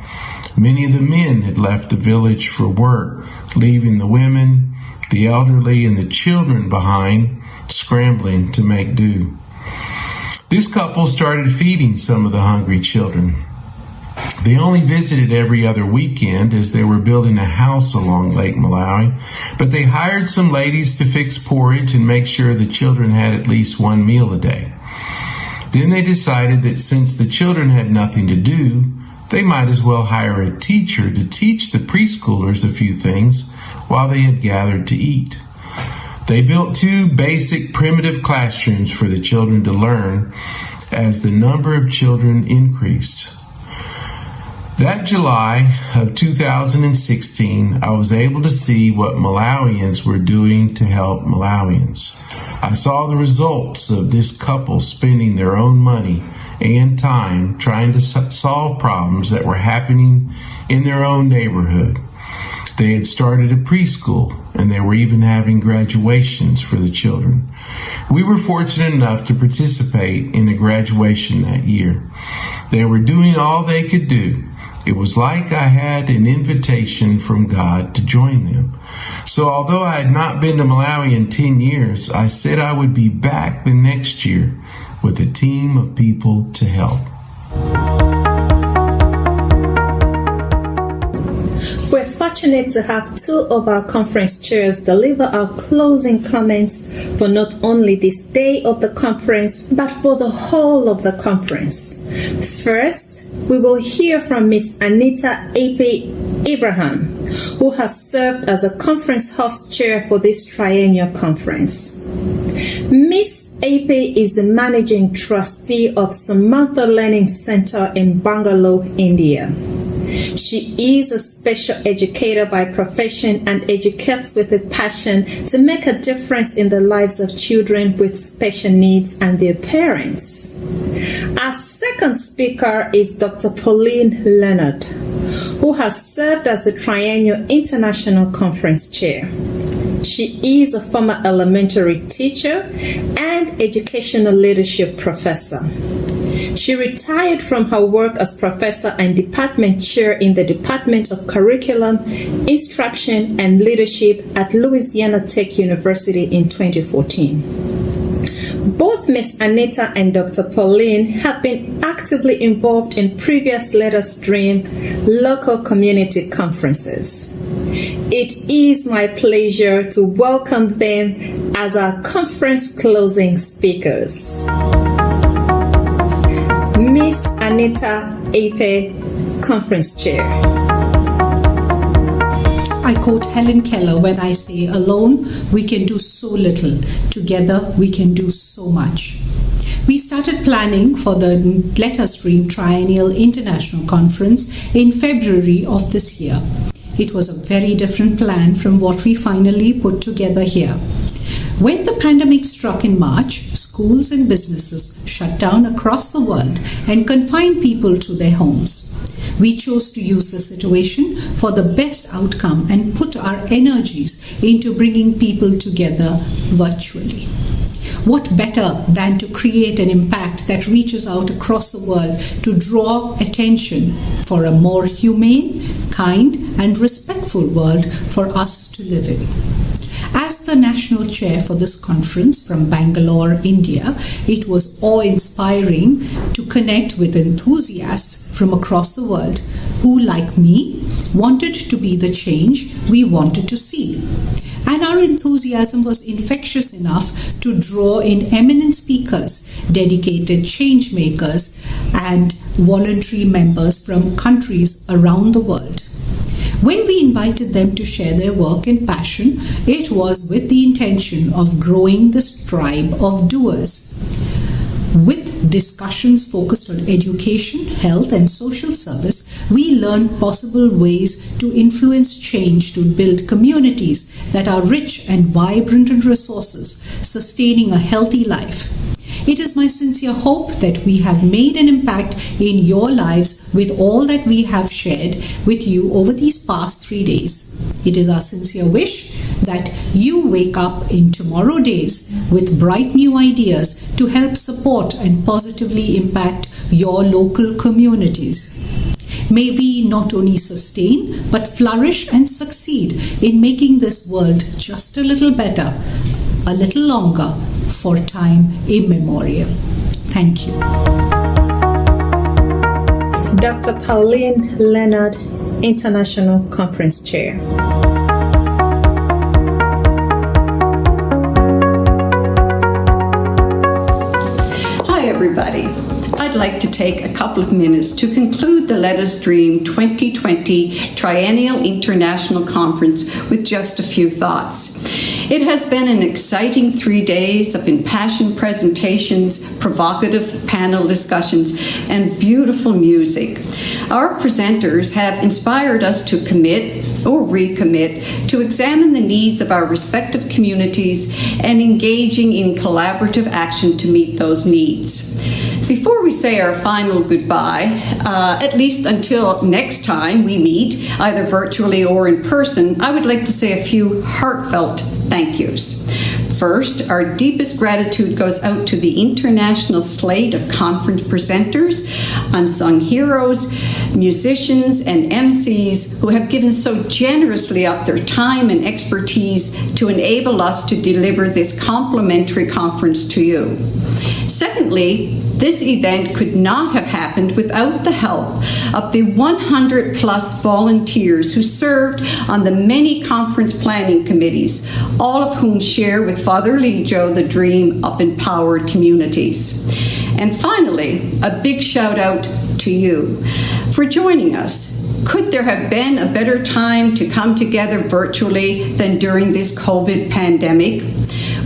Many of the men had left the village for work, leaving the women, the elderly, and the children behind, scrambling to make do. This couple started feeding some of the hungry children. They only visited every other weekend as they were building a house along Lake Malawi, but they hired some ladies to fix porridge and make sure the children had at least one meal a day. Then they decided that since the children had nothing to do, they might as well hire a teacher to teach the preschoolers a few things while they had gathered to eat. They built 2 basic primitive classrooms for the children to learn as the number of children increased. That July of 2016, I was able to see what Malawians were doing to help Malawians. I saw the results of this couple spending their own money and time trying to solve problems that were happening in their own neighborhood. They had started a preschool, and they were even having graduations for the children. We were fortunate enough to participate in a graduation that year. They were doing all they could do. It was like I had an invitation from God to join them. So although I had not been to Malawi in 10 years, I said I would be back the next year with a team of people to help. We're fortunate to have 2 of our conference chairs deliver our closing comments for not only this day of the conference, but for the whole of the conference. First, we will hear from Ms. Anita A.P. Abraham, who has served as a conference host chair for this triennial conference. Ms. A.P. is the managing trustee of Samantha Learning Center in Bangalore, India. She is a special educator by profession and educates with a passion to make a difference in the lives of children with special needs and their parents. Our second speaker is Dr. Pauline Leonard, who has served as the Triennial International Conference Chair. She is a former elementary teacher and educational leadership professor. She retired from her work as professor and department chair in the Department of Curriculum, Instruction, and Leadership at Louisiana Tech University in 2014. Both Ms. Anita and Dr. Pauline have been actively involved in previous Let Us Dream local community conferences. It is my pleasure to welcome them as our conference closing speakers. Ms. Anita Ape, Conference Chair. I quote Helen Keller when I say, alone we can do so little, together we can do so much. We started planning for the Let Us Dream Triennial International Conference in February of this year. It was a very different plan from what we finally put together here. When the pandemic struck in March, schools and businesses shut down across the world and confined people to their homes. We chose to use the situation for the best outcome and put our energies into bringing people together virtually. What better than to create an impact that reaches out across the world to draw attention for a more humane, kind, and respectful world for us to live in. As the national chair for this conference from Bangalore, India, it was awe-inspiring to connect with enthusiasts from across the world who, like me, wanted to be the change we wanted to see. And our enthusiasm was infectious enough to draw in eminent speakers, dedicated change makers, and voluntary members from countries around the world. When we invited them to share their work and passion, it was with the intention of growing this tribe of doers. With discussions focused on education, health, and social service, we learned possible ways to influence change to build communities that are rich and vibrant in resources, sustaining a healthy life. It is my sincere hope that we have made an impact in your lives with all that we have shared with you over these past 3 days. It is our sincere wish that you wake up in tomorrow's days with bright new ideas to help support and positively impact your local communities. May we not only sustain but flourish and succeed in making this world just a little better, a little longer, for time immemorial. Thank you. Dr. Pauline Leonard, International Conference Chair. Hi, everybody. I'd like to take a couple of minutes to conclude the Let Us Dream 2020 Triennial International Conference with just a few thoughts. It has been an exciting 3 days of impassioned presentations, provocative panel discussions, and beautiful music. Our presenters have inspired us to commit or recommit to examine the needs of our respective communities and engaging in collaborative action to meet those needs. Before we say our final goodbye, at least until next time we meet, either virtually or in person, I would like to say a few heartfelt thank yous. First, our deepest gratitude goes out to the international slate of conference presenters, unsung heroes, musicians, and MCs who have given so generously of their time and expertise to enable us to deliver this complimentary conference to you. Secondly, this event could not have happened without the help of the 100 plus volunteers who served on the many conference planning committees, all of whom share with Father Lijo the dream of empowered communities. And finally, a big shout out to you for joining us. Could there have been a better time to come together virtually than during this COVID pandemic?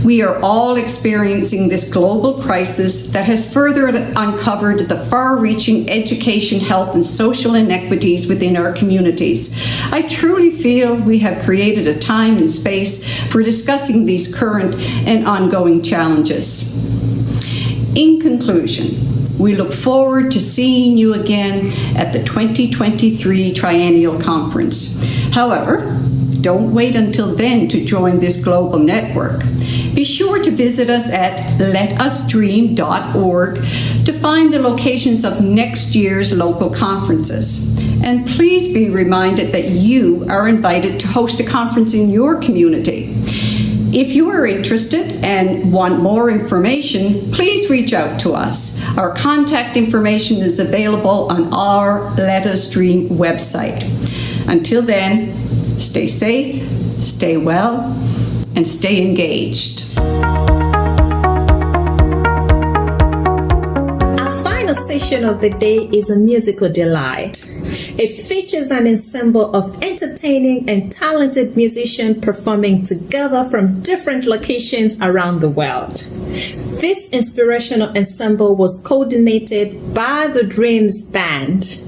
We are all experiencing this global crisis that has further uncovered the far-reaching education, health, and social inequities within our communities. I truly feel we have created a time and space for discussing these current and ongoing challenges. In conclusion, we look forward to seeing you again at the 2023 Triennial Conference. However, don't wait until then to join this global network. Be sure to visit us at letusdream.org to find the locations of next year's local conferences. And please be reminded that you are invited to host a conference in your community. If you are interested and want more information, please reach out to us. Our contact information is available on our Let Us Dream website. Until then, stay safe, stay well, and stay engaged. Our final session of the day is a musical delight. It features an ensemble of entertaining and talented musicians performing together from different locations around the world. This inspirational ensemble was coordinated by the Dreams Band.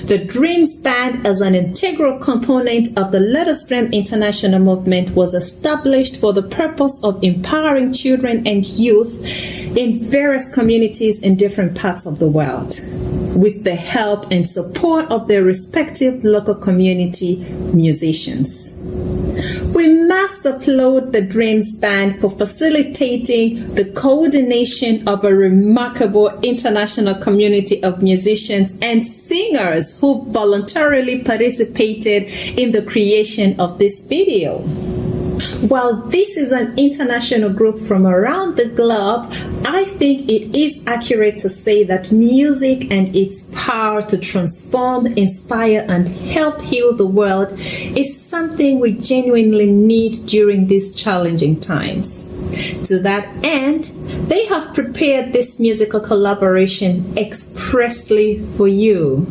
The Dreams Band, as an integral component of the Let Us Dream International movement, was established for the purpose of empowering children and youth in various communities in different parts of the world, with the help and support of their respective local community musicians. We must applaud the Dreams Band for facilitating the coordination of a remarkable international community of musicians and singers who voluntarily participated in the creation of this video. While this is an international group from around the globe, I think it is accurate to say that music and its power to transform, inspire, and help heal the world is something we genuinely need during these challenging times. To that end, they have prepared this musical collaboration expressly for you.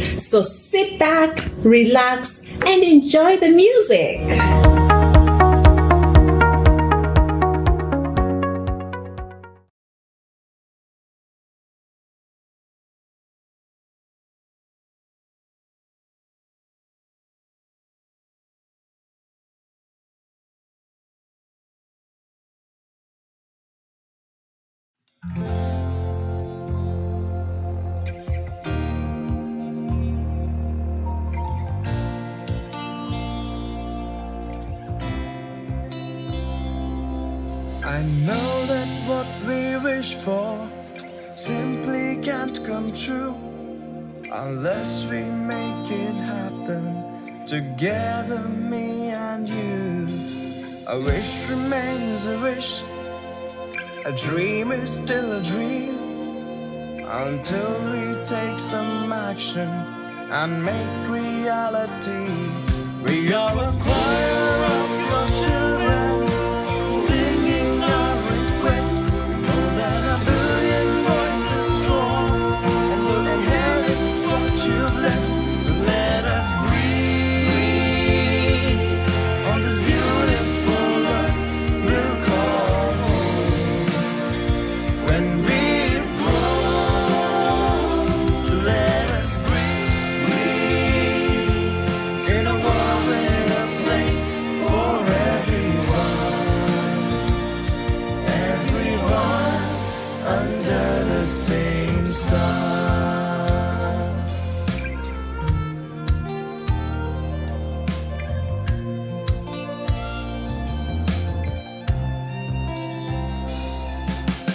So sit back, relax, and enjoy the music. I know that what we wish for simply can't come true unless we make it happen together, me and you. A wish remains a wish, a dream is still a dream, until we take some action and make reality. We are a choir of your children, singing our request. We know that a billion voices strong, and we'll inherit what you've left. So let us breathe on this beautiful earth we'll call home. When we've grown, so let us breathe in a world with a place for everyone under the same sun.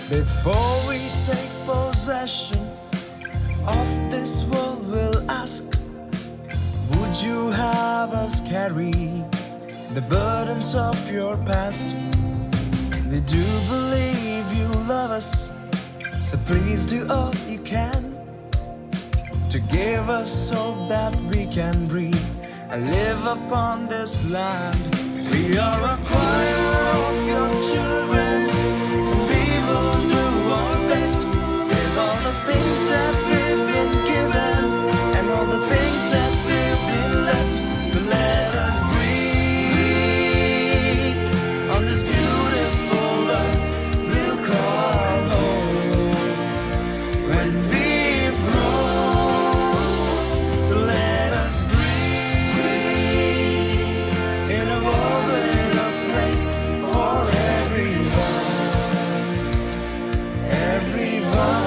Before we take possession of this world, we'll ask, would you have us carry the burdens of your past? We do believe you love us, so please do all you can to give us hope that we can breathe and live upon this land. We are a choir of your children, and we will do our best with all the things that we've been given and all the things that we've been left. So let us breathe on this beautiful earth we'll call home. When we've grown, so let us breathe in a world with a place for everyone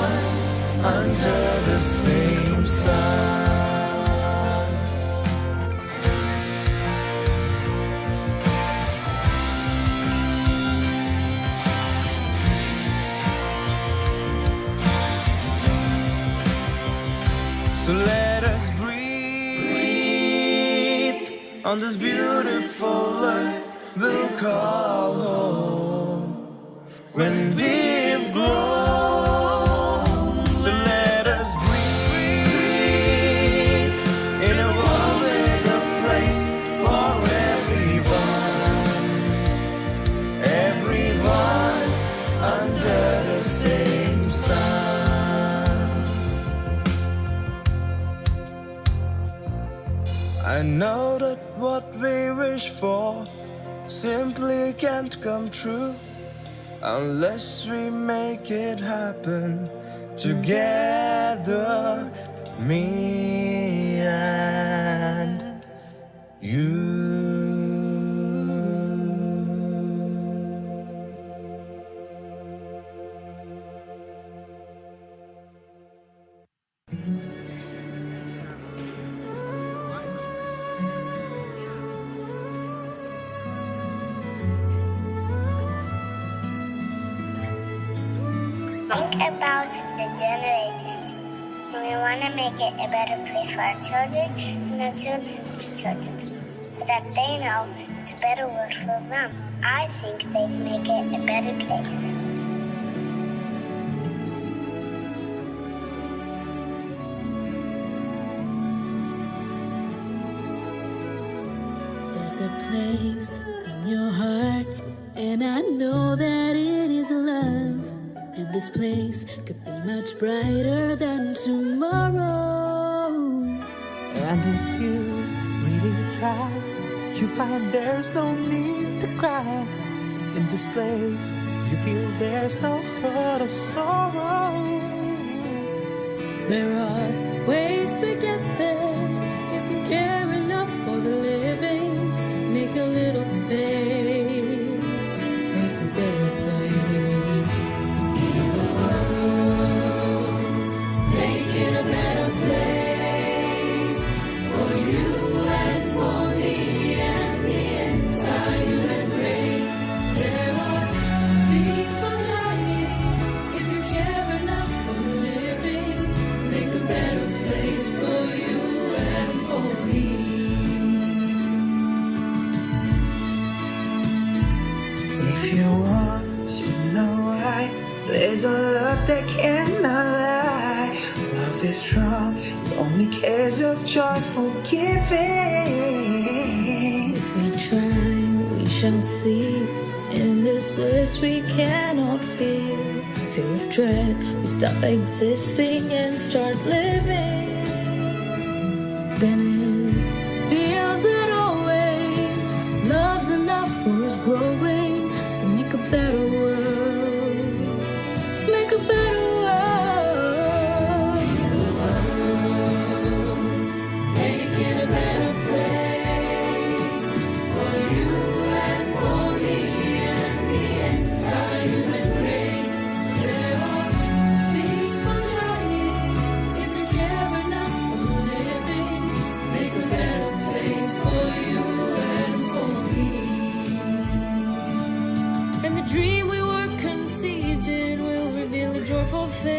under the same sun. So let us breathe on this beautiful earth we'll call home. When we've grown, so let us breathe in a world with a place for everyone under the same sun. I know that what we wish for simply can't come true unless we make it happen together, me and you. Think about the generations. We want to make it a better place for our children and our children's children, so that they know it's a better world for them. I think they can make it a better place. There's a place in your heart, and I know that it is love. And this place could be much brighter than tomorrow. And if you really try, you find there's no need to cry. In this place, you feel there's no hurt or sorrow. There are ways to get there if you care enough for the living. Make a little space, make a better place. that cannot lie. Love is strong, it only cares of joyful giving. If we try, we shall see. In this bliss we cannot feel. Fear of dread, we stop existing and start living. Then it feels that always love's enough for us growing. So make a better world. Make a better world. Make it a better place for you and for me and the entire human race. There are people dying. If you care enough for living, make a better place for you and for me. And the dream we were conceived in will reveal a joyful face.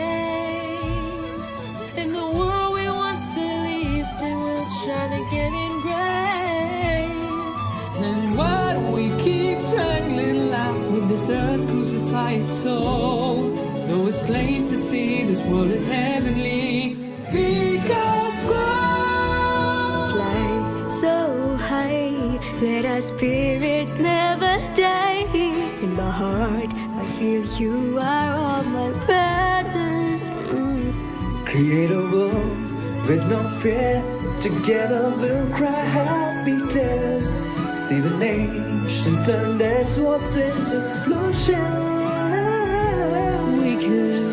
In the world we once believed in will shine again in grace. And why do we keep strangling life with this earth crucified soul? Though it's plain to see this world is heavenly, be God's glory. Fly so high, let our spirits never die. In my heart, I feel you are all my brothers. Create a world with no fear. Together we'll cry happy tears. See the nations turn their swords into bloodshed. We could